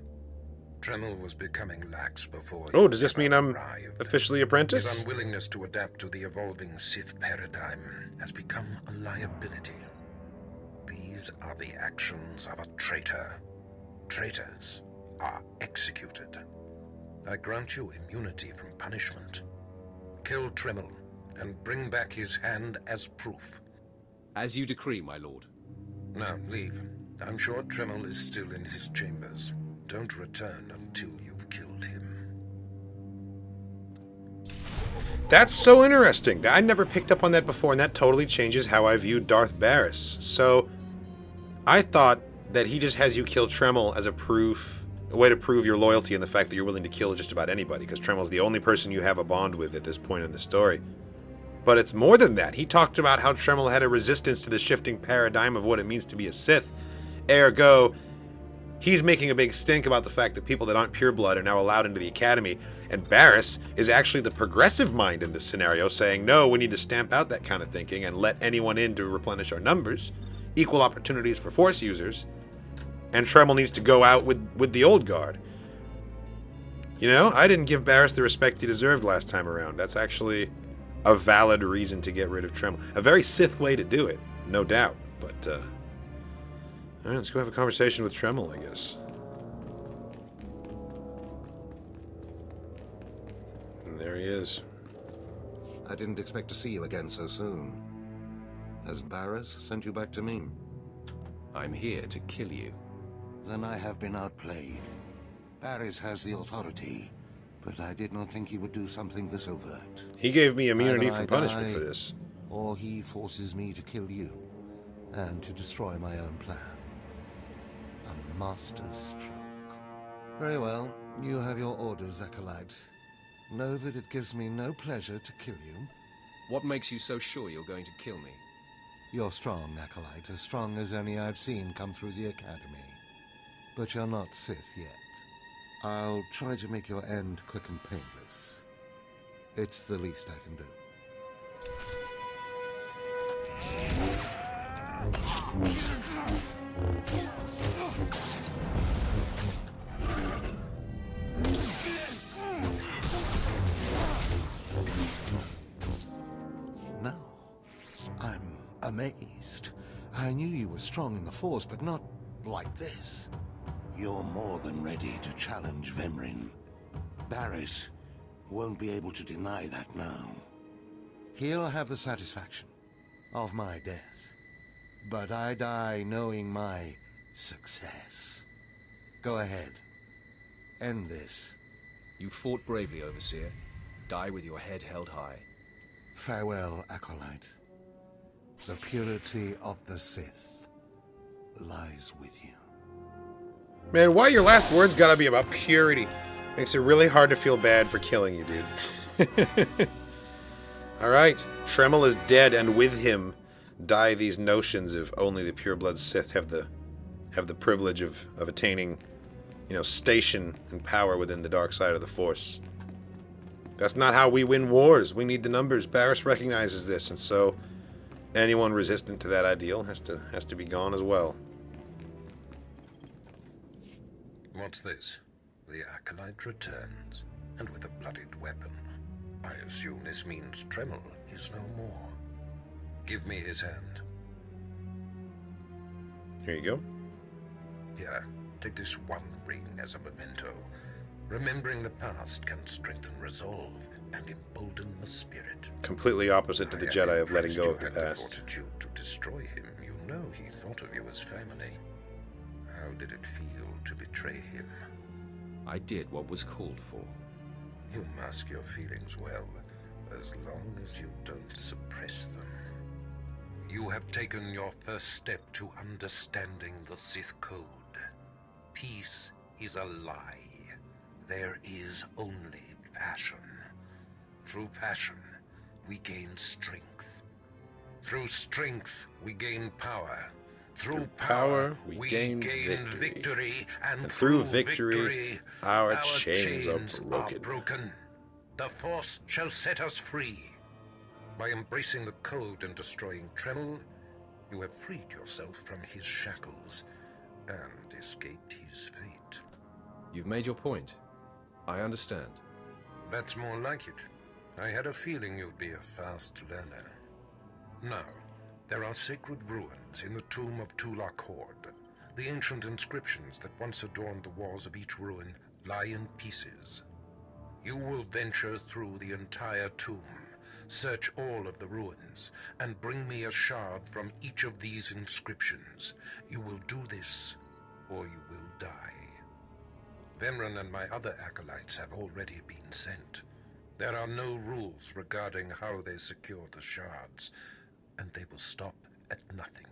Q: Tremel was becoming lax before
A: Oh,
Q: you
A: does this
Q: ever
A: mean I'm
Q: arrived.
A: officially Apprentice?
Q: His unwillingness to adapt to the evolving Sith paradigm has become a liability. These are the actions of a traitor. Traitors are executed. I grant you immunity from punishment. Kill Tremel and bring back his hand as proof.
C: As you decree, my lord.
Q: Now, leave. I'm sure Tremel is still in his chambers. Don't return until you've killed him.
A: That's so interesting. I never picked up on that before, and that totally changes how I view Darth Baras. So, I thought that he just has you kill Tremel as a way to prove your loyalty and the fact that you're willing to kill just about anybody, because Tremel's the only person you have a bond with at this point in the story. But it's more than that. He talked about how Tremel had a resistance to the shifting paradigm of what it means to be a Sith. Ergo, he's making a big stink about the fact that people that aren't pureblood are now allowed into the academy, and Baras is actually the progressive mind in this scenario, saying, no, we need to stamp out that kind of thinking and let anyone in to replenish our numbers, equal opportunities for Force users, and Tremel needs to go out with the old guard. You know, I didn't give Baras the respect he deserved last time around. That's actually a valid reason to get rid of Tremel. A very Sith way to do it, no doubt, but, alright, let's go have a conversation with Tremel, I guess. And there he is.
B: I didn't expect to see you again so soon. Has Baras sent you back to me?
C: I'm here to kill you.
B: Then I have been outplayed. Baras has the authority, but I did not think he would do something this overt.
A: He gave me immunity
B: Either
A: from
B: I
A: punishment
B: die,
A: for this.
B: or he forces me to kill you, and to destroy my own plan. A master stroke. Very well, you have your orders, Acolyte. Know that it gives me no pleasure to kill you.
C: What makes you so sure you're going to kill me?
B: You're strong, Acolyte, as strong as any I've seen come through the Academy. But you're not Sith yet. I'll try to make your end quick and painless. It's the least I can do. No, I'm amazed. I knew you were strong in the Force, but not like this. You're more than ready to challenge Vemrin. Baras won't be able to deny that now. He'll have the satisfaction of my death. But I die knowing my success. Go ahead. End this.
C: You fought bravely, Overseer. Die with your head held high.
B: Farewell, Acolyte. The purity of the Sith lies with you.
A: Man, why your last words gotta be about purity? Makes it really hard to feel bad for killing you, dude. Alright, Tremel is dead, and with him die these notions of only the pureblood Sith have the privilege of attaining, you know, station and power within the dark side of the Force. That's not how we win wars. We need the numbers. Baras recognizes this, and so anyone resistant to that ideal has to be gone as well.
Q: What's this? The Acolyte returns, and with a bloodied weapon. I assume this means Tremel is no more. Give me his hand.
A: Here you go.
Q: Here, take this one ring as a memento. Remembering the past can strengthen resolve and embolden the spirit.
A: Completely opposite to the Jedi of letting go of the
Q: You had the
A: past.
Q: fortitude to destroy him. You know he thought of you as family. How did it feel to betray him?
C: I did what was called for.
Q: You mask your feelings well, as long as you don't suppress them. You have taken your first step to understanding the Sith Code. Peace is a lie. There is only passion. Through passion, we gain strength. Through strength, we gain power. Through power, we gain victory. And
A: through victory, our chains are broken.
Q: The Force shall set us free. By embracing the code and destroying Tremel, you have freed yourself from his shackles and escaped his fate.
C: You've made your point. I understand.
Q: That's more like it. I had a feeling you'd be a fast learner. Now, there are sacred ruins in the tomb of Tulak Hord. The ancient inscriptions that once adorned the walls of each ruin lie in pieces. You will venture through the entire tomb, search all of the ruins, and bring me a shard from each of these inscriptions. You will do this, or you will die. Vemrin and my other acolytes have already been sent. There are no rules regarding how they secure the shards, and they will stop at nothing.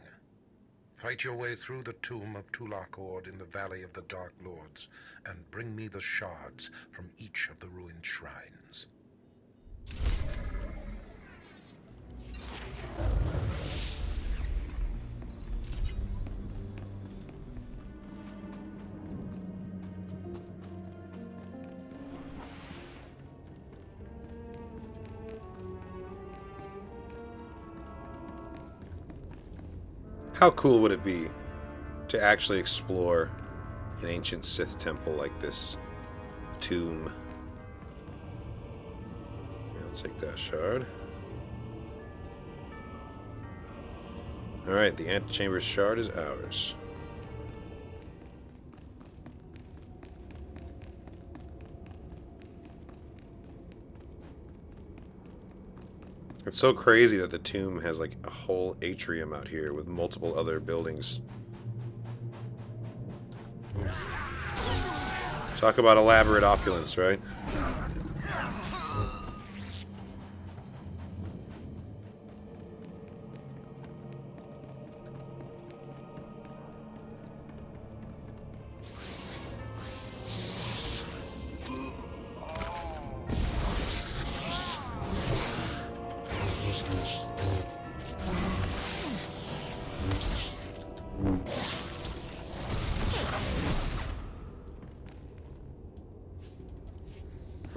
Q: Fight your way through the tomb of Tulak Hord in the Valley of the Dark Lords, and bring me the shards from each of the ruined shrines.
A: How cool would it be to actually explore an ancient Sith temple like this? A tomb. Yeah, I'll take that shard. Alright, the antechamber shard is ours. It's so crazy that the tomb has like a whole atrium out here with multiple other buildings. Talk about elaborate opulence, right?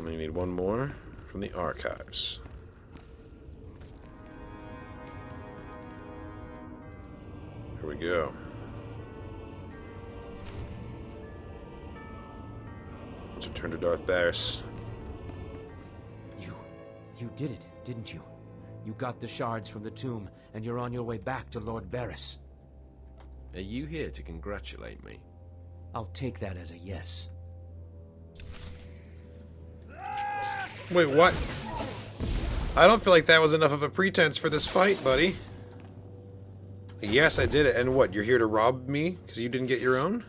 A: We need one more from the archives. Here we go. Let's return to Darth Baras.
R: You did it, didn't you? You got the shards from the tomb, and you're on your way back to Lord Baras.
C: Are you here to congratulate me?
R: I'll take that as a yes.
A: Wait, what? I don't feel like that was enough of a pretense for this fight, buddy. Yes, I did it. And what, you're here to rob me because you didn't get your own?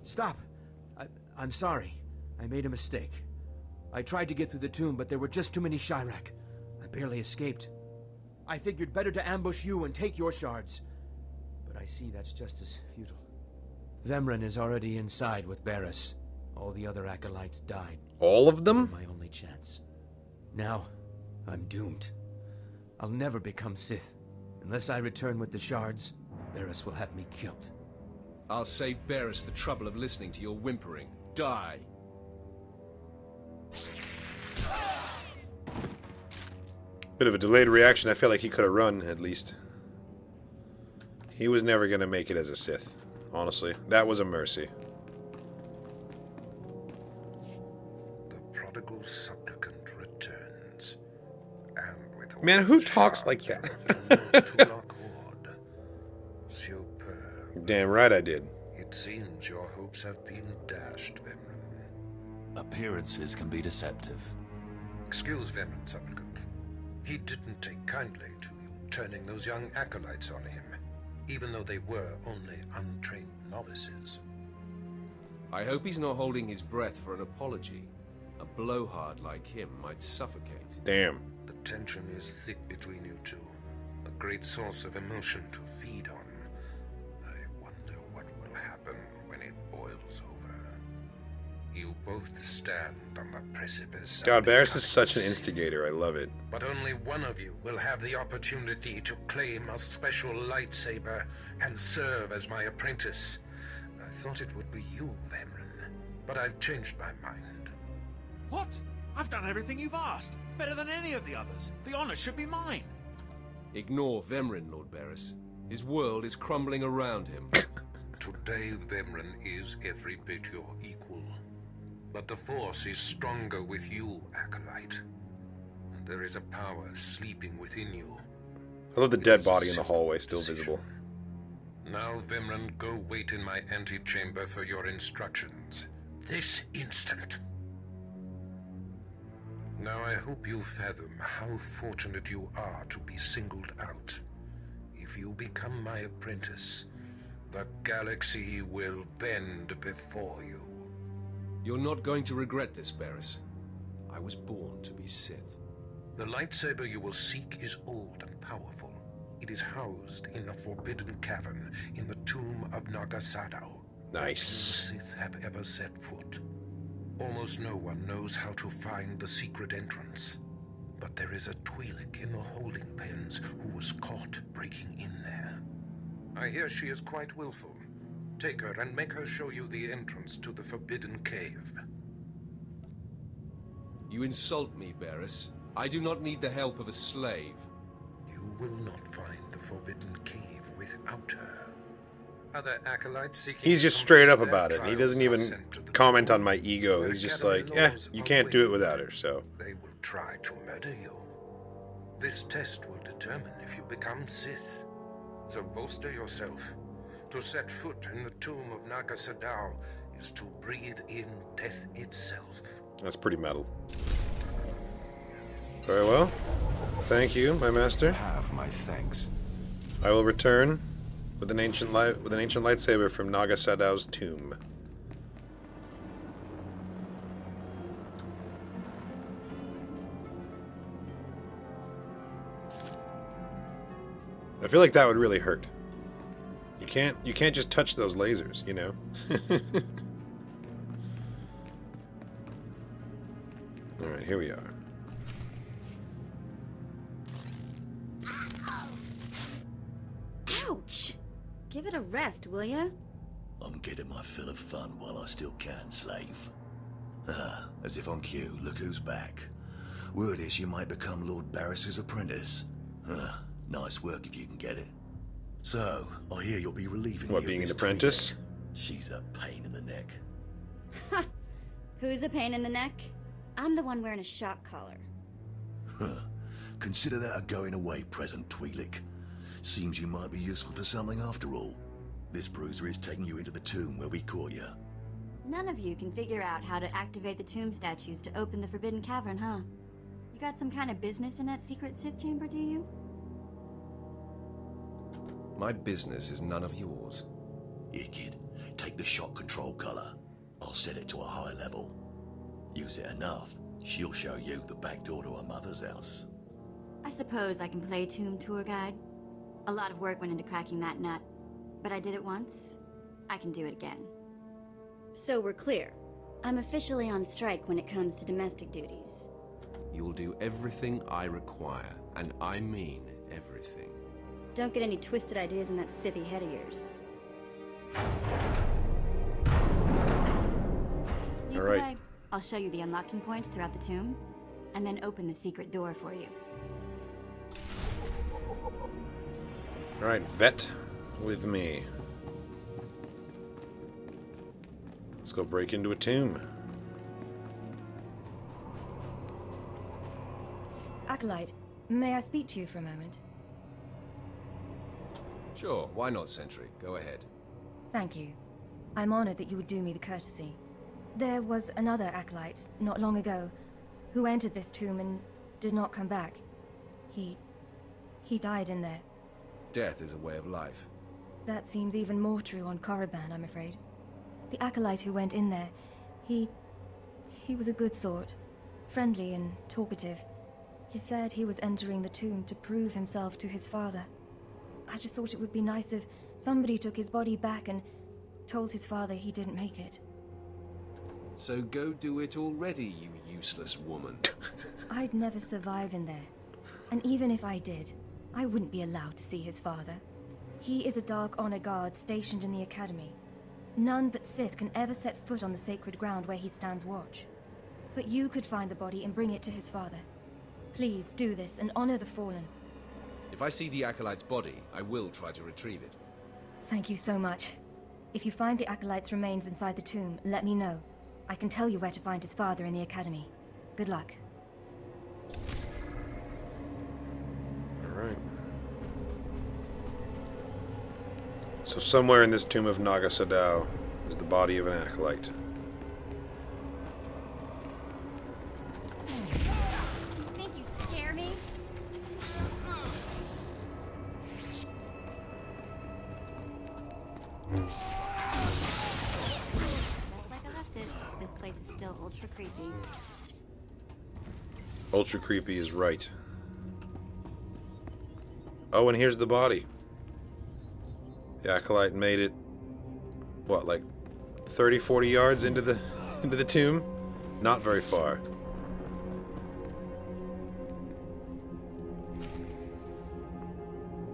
R: Stop! I'm sorry. I made a mistake. I tried to get through the tomb, but there were just too many Chirac. I barely escaped. I figured better to ambush you and take your shards. But I see that's just as futile. Vemryn is already inside with Baras. All the other acolytes died.
A: All of them?
R: My only chance. Now, I'm doomed. I'll never become Sith. Unless I return with the shards, Baras will have me killed.
C: I'll save Baras the trouble of listening to your whimpering. Die!
A: Bit of a delayed reaction. I felt like he could have run, at least. He was never going to make it as a Sith. Honestly, that was a mercy.
Q: The prodigal supplicant returns. And with
A: Man, who talks like that?
Q: Tulak Hord. Superb.
A: Damn right I did.
Q: It seems your hopes have been dashed, Vemryn.
E: Appearances can be deceptive.
Q: Excuse Vemryn, supplicant. He didn't take kindly to you turning those young acolytes on him, even though they were only untrained novices.
C: I hope he's not holding his breath for an apology. A blowhard like him might suffocate.
A: Damn.
Q: The tension is thick between you two, a great source of emotion to feed on. I wonder what will happen when it boils over. You both stand on the precipice.
A: God, Baras is such an instigator. I love it.
Q: But only one of you will have the opportunity to claim a special lightsaber and serve as my apprentice. I thought it would be you, Vemryn, but I've changed my mind.
E: What? I've done everything you've asked. Better than any of the others. The honor should be mine.
C: Ignore Vemryn, Lord Baras. His world is crumbling around him.
Q: Today, Vemryn is every bit your equal. But the Force is stronger with you, Acolyte. There is a power sleeping within you.
A: I love the dead body in the hallway, still visible.
Q: Now, Vemryn, go wait in my antechamber for your instructions. This instant. Now, I hope you fathom how fortunate you are to be singled out. If you become my apprentice, the galaxy will bend before you.
C: You're not going to regret this, Baras. I was born to be Sith.
Q: The lightsaber you will seek is old and powerful. It is housed in a forbidden cavern in the tomb of Naga Sadow.
A: Nice.
Q: No Sith have ever set foot. Almost no one knows how to find the secret entrance. But there is a Twi'lek in the holding pens who was caught breaking in there. I hear she is quite willful. Take her and make her show you the entrance to the forbidden cave.
C: You insult me, Baras. I do not need the help of a slave.
Q: You will not find the forbidden cave without her. Other acolytes seeking...
A: He's just straight up about it. He doesn't even comment on my ego. He's just like, you can't do it without her, so...
Q: They will try to murder you. This test will determine if you become Sith. So bolster yourself. To set foot in the tomb of Naga Sadow is to breathe in death itself.
A: That's pretty metal. Very well. Thank you, my master.
C: Have my thanks.
A: I will return with an ancient lightsaber from Naga Sadow's tomb. I feel like that would really hurt. You can't just touch those lasers, you know? Alright, here we are.
I: Ouch! Give it a rest, will ya?
H: I'm getting my fill of fun while I still can, slave. Ah, as if on cue, look who's back. Word is you might become Lord Baras's apprentice. Nice work if you can get it. So, I hear you'll be relieving me
A: What,
H: of
A: being
H: this
A: an apprentice?
H: Tulak. She's a pain in the neck.
I: Who's a pain in the neck? I'm the one wearing a shock collar.
H: Consider that a going away present, Twi'lek. Seems you might be useful for something after all. This bruiser is taking you into the tomb where we caught you.
I: None of you can figure out how to activate the tomb statues to open the Forbidden Cavern, huh? You got some kind of business in that secret Sith chamber, do you?
C: My business is none of yours.
H: Here, kid. Take the shot control collar. I'll set it to a high level. Use it enough, she'll show you the back door to her mother's house.
I: I suppose I can play tomb tour guide. A lot of work went into cracking that nut. But I did it once. I can do it again. So we're clear. I'm officially on strike when it comes to domestic duties.
C: You'll do everything I require, and I mean everything.
I: Don't get any twisted ideas in that Sithy head of yours. Lead the way. I'll show you the unlocking points throughout the tomb, and then open the secret door for you.
A: Alright, vet with me. Let's go break into a tomb.
P: Acolyte, may I speak to you for a moment?
C: Sure, why not, Sentry? Go ahead.
P: Thank you. I'm honored that you would do me the courtesy. There was another acolyte, not long ago, who entered this tomb and did not come back. He died in there.
C: Death is a way of life.
P: That seems even more true on Korriban, I'm afraid. The acolyte who went in there, he was a good sort, friendly and talkative. He said he was entering the tomb to prove himself to his father. I just thought it would be nice if somebody took his body back and told his father he didn't make it.
C: So go do it already, you useless woman.
P: I'd never survive in there. And even if I did, I wouldn't be allowed to see his father. He is a Dark Honor Guard stationed in the Academy. None but Sith can ever set foot on the sacred ground where he stands watch. But you could find the body and bring it to his father. Please do this and honor the fallen.
C: If I see the Acolyte's body, I will try to retrieve it.
P: Thank you so much. If you find the Acolyte's remains inside the tomb, let me know. I can tell you where to find his father in the Academy. Good luck.
A: Alright. So somewhere in this tomb of Naga Sadow is the body of an acolyte.
I: You think you scare me? Just like I left it, this place is still ultra creepy.
A: Ultra creepy is right. Oh, and here's the body. The acolyte made it, what, like 30, 40 yards into the tomb? Not very far.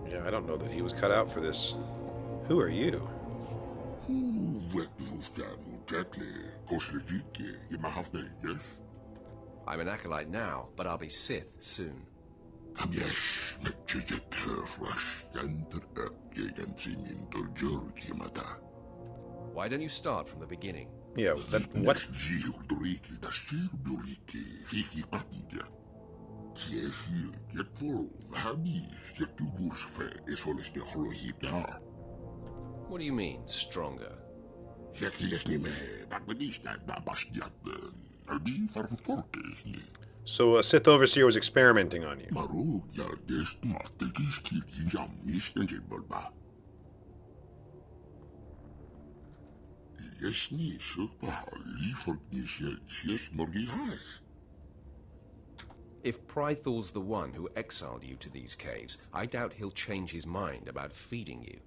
A: Yeah, I don't know that he was cut out for this. Who are you?
C: I'm an Acolyte now, but I'll be Sith soon. Why don't you start from the beginning?
A: Yeah, what?
C: What do you mean, stronger?
A: So a Sith Overseer was experimenting on you.
C: If Prythor's the one who exiled you to these caves, I doubt he'll change his mind about feeding you.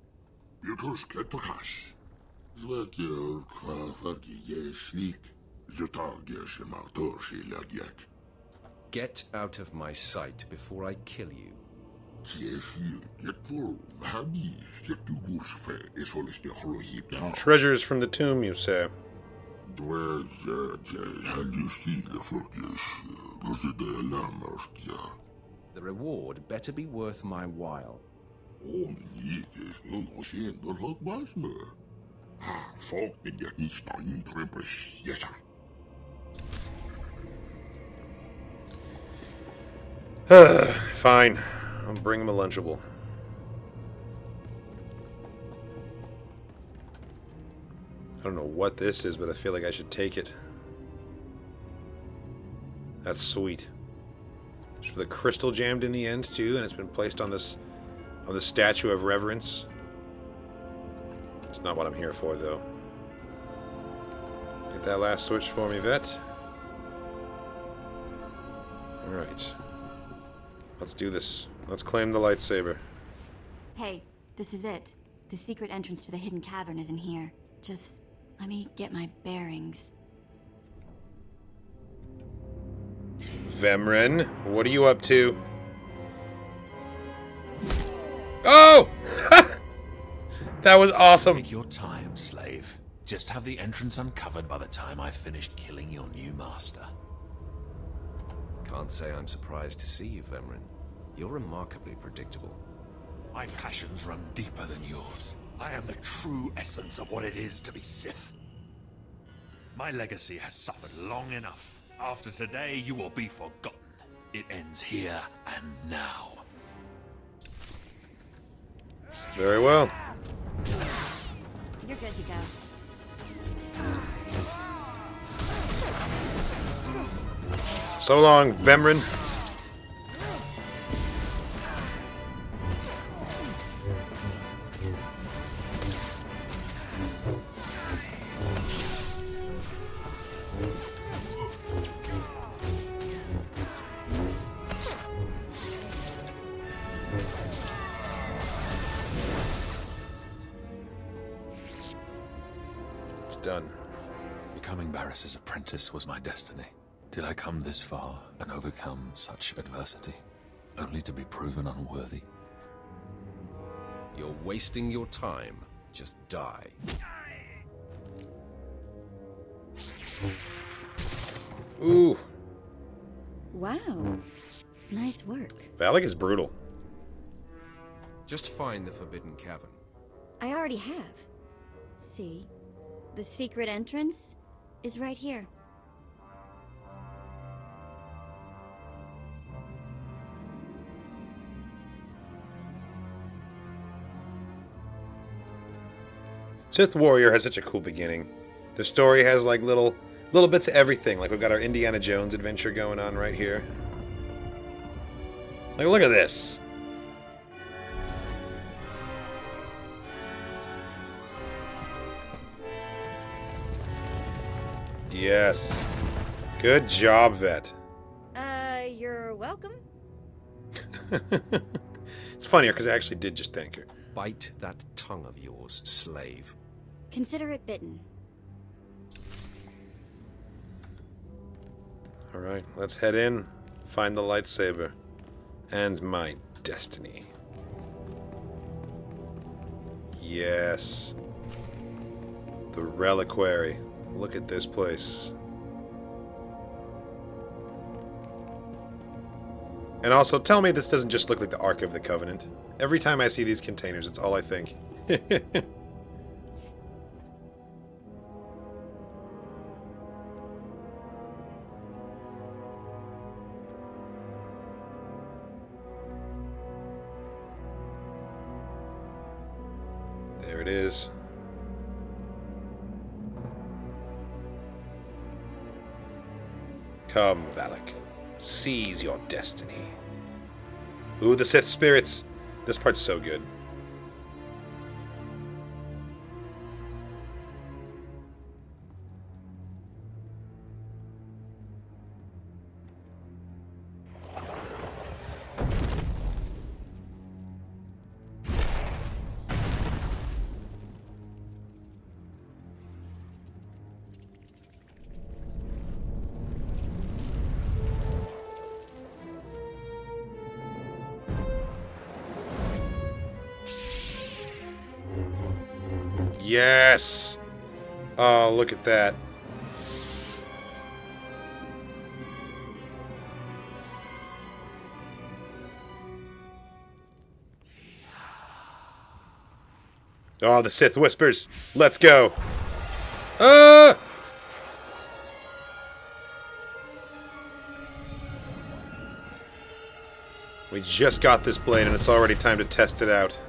C: Get out of my sight before I kill you.
A: Treasures from the tomb, you say?
C: The reward better be worth my while.
A: Fine. I'll bring him a Lunchable. I don't know what this is, but I feel like I should take it. That's sweet. There's the crystal jammed in the end too, and it's been placed on this the statue of reverence. It's not what I'm here for, though. Get that last switch for me, vet. Alright. Let's do this. Let's claim the lightsaber.
I: Hey, this is it. The secret entrance to the hidden cavern is in here. Just let me get my bearings.
A: Vemren, what are you up to? Oh! That was awesome.
E: Take your time, slave. Just have the entrance uncovered by the time I've finished killing your new master.
C: Can't say I'm surprised to see you, Vemren. You're remarkably predictable.
E: My passions run deeper than yours. I am the true essence of what it is to be Sith. My legacy has suffered long enough. After today, you will be forgotten. It ends here and now.
A: Very well.
I: You're good to go.
A: So long, Vemren. Done.
E: Becoming Baras's apprentice was my destiny. Did I come this far and overcome such adversity, only to be proven unworthy?
C: You're wasting your time. Just die.
A: Ooh.
I: Wow. Nice work.
A: Valak is brutal.
C: Just find the Forbidden Cavern.
I: I already have. See? The secret entrance is right here.
A: Sith Warrior has such a cool beginning. The story has like little bits of everything. Like we've got our Indiana Jones adventure going on right here. Like look at this. Yes. Good job, vet.
I: You're welcome.
A: It's funnier because I actually did just thank her.
C: Bite that tongue of yours, slave.
I: Consider it bitten.
A: Alright, let's head in, find the lightsaber, and my destiny. Yes. The reliquary. Look at this place. And also, tell me this doesn't just look like the Ark of the Covenant. Every time I see these containers, it's all I think. There it is. Come, Valak. Seize your destiny. Ooh, the Sith spirits. This part's so good. Yes! Oh, look at that. Oh, the Sith whispers. Let's go. We just got this blade and it's already time to test it out.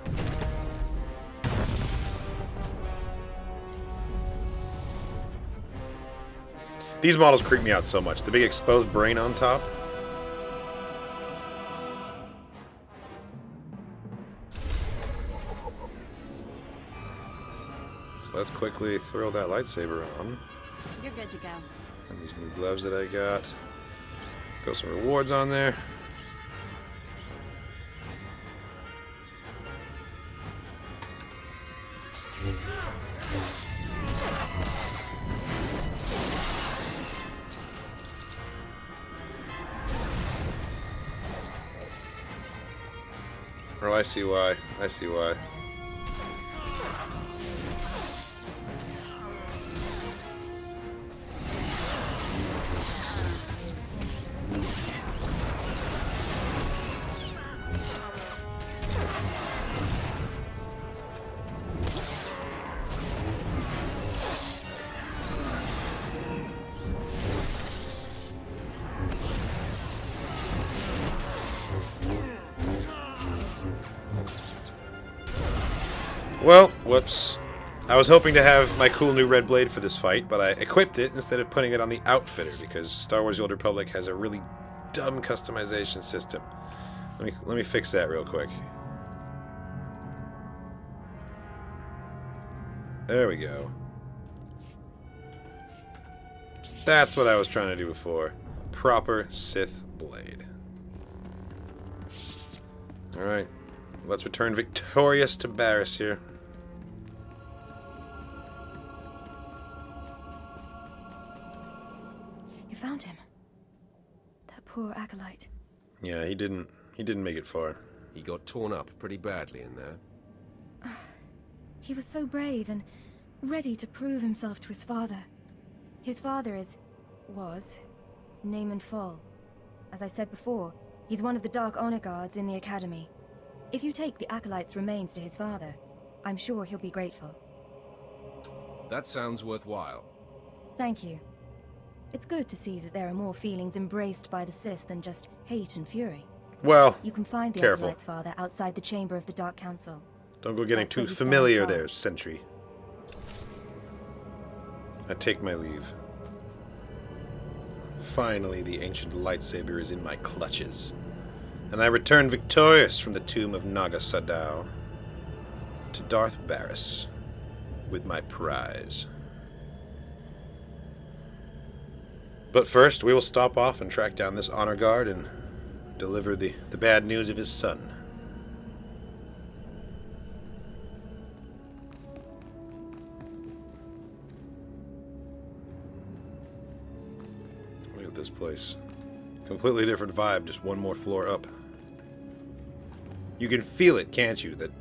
A: These models creep me out so much. The big exposed brain on top. So let's quickly throw that lightsaber on.
I: You're good to go.
A: And these new gloves that I got. Throw some rewards on there. Oh, I see why. I see why. Well, whoops. I was hoping to have my cool new red blade for this fight, but I equipped it instead of putting it on the Outfitter, because Star Wars The Old Republic has a really dumb customization system. Let me fix that real quick. There we go. That's what I was trying to do before. Proper Sith blade. Alright. Let's return victorious to Baras here.
P: You found him. That poor acolyte.
A: Yeah, he didn't make it far.
C: He got torn up pretty badly in there.
P: He was so brave and ready to prove himself to his father. His father was Naaman Pall. As I said before, he's one of the Dark Honor Guards in the Academy. If you take the acolyte's remains to his father, I'm sure he'll be grateful.
C: That sounds worthwhile.
P: Thank you. It's good to see that there are more feelings embraced by the Sith than just hate and fury.
A: Well,
P: you can find the
A: careful.
P: acolyte's father outside the chamber of the Dark Council.
A: Don't go getting too familiar there, Sentry. I take my leave. Finally, the ancient lightsaber is in my clutches. And I return victorious from the tomb of Naga Sadow to Darth Baras with my prize. But first, we will stop off and track down this honor guard and deliver the bad news of his son. Look at this place. Completely different vibe, just one more floor up. You can feel it, can't you? That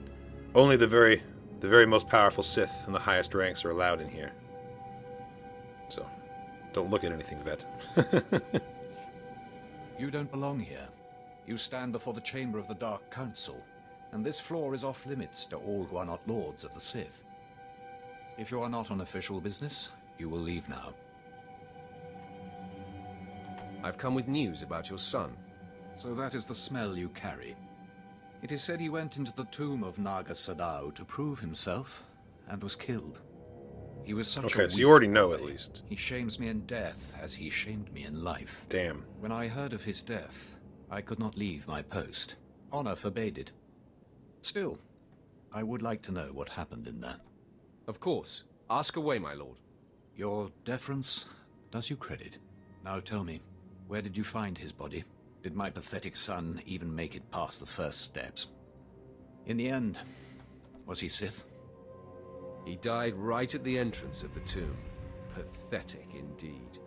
A: only the very most powerful Sith and the highest ranks are allowed in here. So, don't look at anything, Vet.
S: You don't belong here. You stand before the chamber of the Dark Council, and this floor is off limits to all who are not lords of the Sith. If you are not on official business, you will leave now.
C: I've come with news about your son.
S: So that is the smell you carry. It is said he went into the tomb of Naga Sadow to prove himself, and was killed. He was such a
A: okay, so you already know at least.
S: He shames me in death as he shamed me in life.
A: Damn.
S: When I heard of his death, I could not leave my post. Honor forbade it. Still, I would like to know what happened in there.
C: Of course. Ask away, my lord.
S: Your deference does you credit. Now tell me, where did you find his body? Did my pathetic son even make it past the first steps? In the end, was he Sith?
C: He died right at the entrance of the tomb. Pathetic indeed.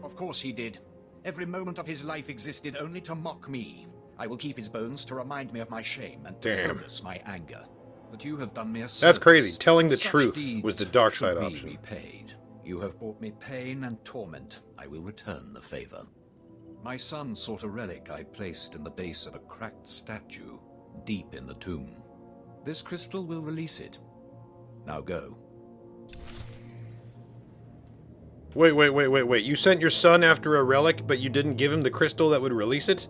S: Of course he did. Every moment of his life existed only to mock me. I will keep his bones to remind me of my shame and to focus my anger. But you have done me a service.
A: That's crazy. Telling the
S: Such
A: truth
S: deeds
A: was the dark side
S: should be
A: option.
S: repaid. You have brought me pain and torment. I will return the favor. My son sought a relic I placed in the base of a cracked statue, deep in the tomb. This crystal will release it. Now go.
A: Wait. You sent your son after a relic, but you didn't give him the crystal that would release it?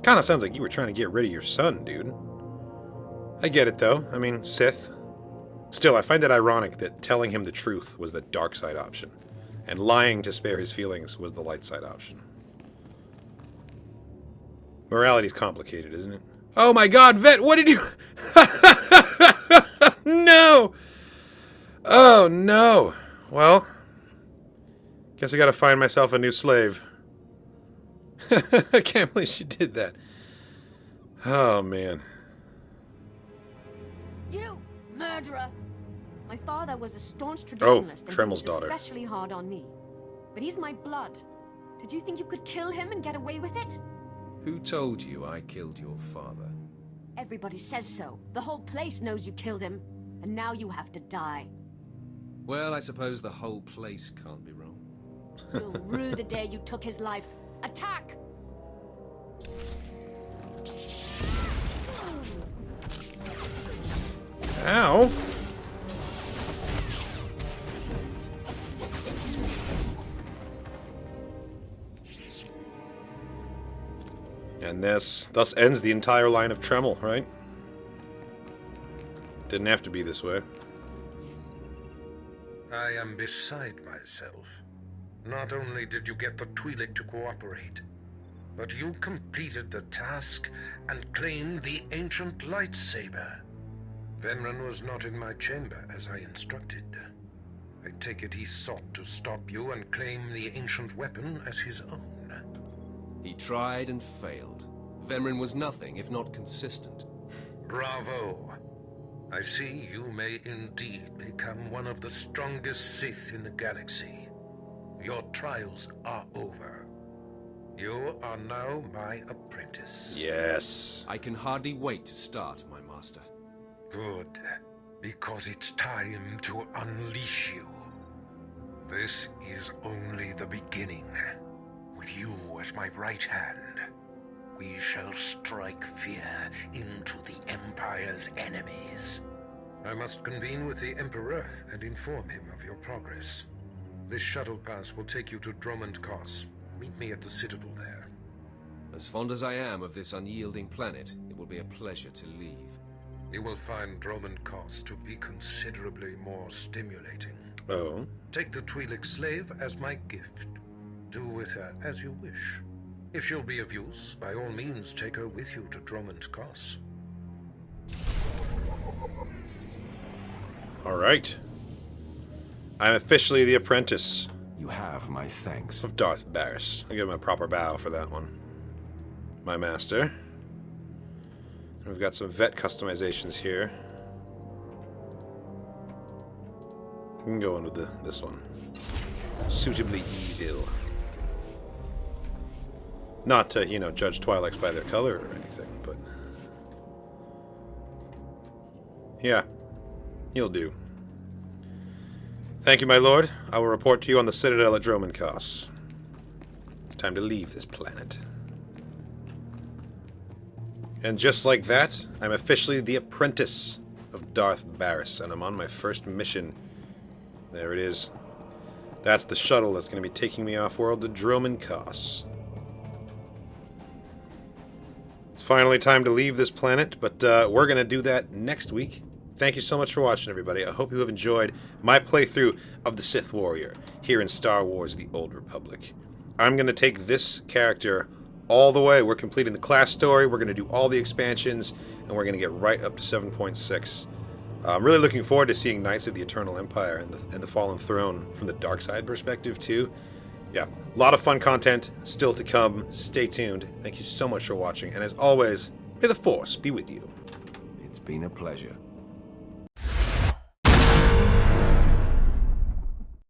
A: Kinda sounds like you were trying to get rid of your son, dude. I get it, though. I mean, Sith. Still, I find it ironic that telling him the truth was the dark side option, and lying to spare his feelings was the light side option. Morality's complicated, isn't it? Oh my god, Vet, what did you... No! Oh, no. Well, guess I gotta find myself a new slave. I can't believe she did that. Oh, man.
G: You murderer! My father was a staunch traditionalist, and he
A: Tremel's
G: was
A: daughter.
G: especially hard on me. But he's my blood. Did you think you could kill him and get away with it?
C: Who told you I killed your father?
G: Everybody says so. The whole place knows you killed him, and now you have to die.
C: Well, I suppose the whole place can't be wrong.
G: You'll rue the day you took his life. Attack!
A: Ow! And thus ends the entire line of Tremel, right? Didn't have to be this way.
Q: I am beside myself. Not only did you get the Twi'lek to cooperate, but you completed the task and claimed the ancient lightsaber. Venran was not in my chamber as I instructed. I take it he sought to stop you and claim the ancient weapon as his own.
C: He tried and failed. Venran was nothing if not consistent.
Q: Bravo! I see you may indeed become one of the strongest Sith in the galaxy. Your trials are over. You are now my apprentice.
A: Yes.
C: I can hardly wait to start, my master.
Q: Good, because it's time to unleash you. This is only the beginning. With you as my right hand, we shall strike fear into the Empire's enemies. I must convene with the Emperor and inform him of your progress. This shuttle pass will take you to Dromund Kos. Meet me at the Citadel there.
C: As fond as I am of this unyielding planet, it will be a pleasure to leave.
Q: You will find Dromund Kos to be considerably more stimulating.
A: Oh?
Q: Take the Twi'lek slave as my gift. Do with her as you wish. If she'll be of use, by all means take her with you to Dromund Kos.
A: Alright. I'm officially the apprentice.
C: You have my thanks.
A: Of Darth Baras. I'll give him a proper bow for that one. My master. And we've got some vet customizations here. We can go in with this one. Suitably evil. Not to, you know, judge Twi'leks by their color or anything, but... yeah. He'll do. Thank you, my lord. I will report to you on the Citadel at Dromund Kos. It's time to leave this planet. And just like that, I'm officially the apprentice of Darth Baras, and I'm on my first mission. There it is. That's the shuttle that's going to be taking me off-world to Dromund Kos. It's finally time to leave this planet, but we're going to do that next week. Thank you so much for watching, everybody. I hope you have enjoyed my playthrough of the Sith Warrior here in Star Wars The Old Republic. I'm going to take this character all the way. We're completing the class story, we're going to do all the expansions, and we're going to get right up to 7.6. I'm really looking forward to seeing Knights of the Eternal Empire and the Fallen Throne from the dark side perspective, too. Yeah, a lot of fun content still to come. Stay tuned. Thank you so much for watching, and as always, may the Force be with you.
C: It's been a pleasure.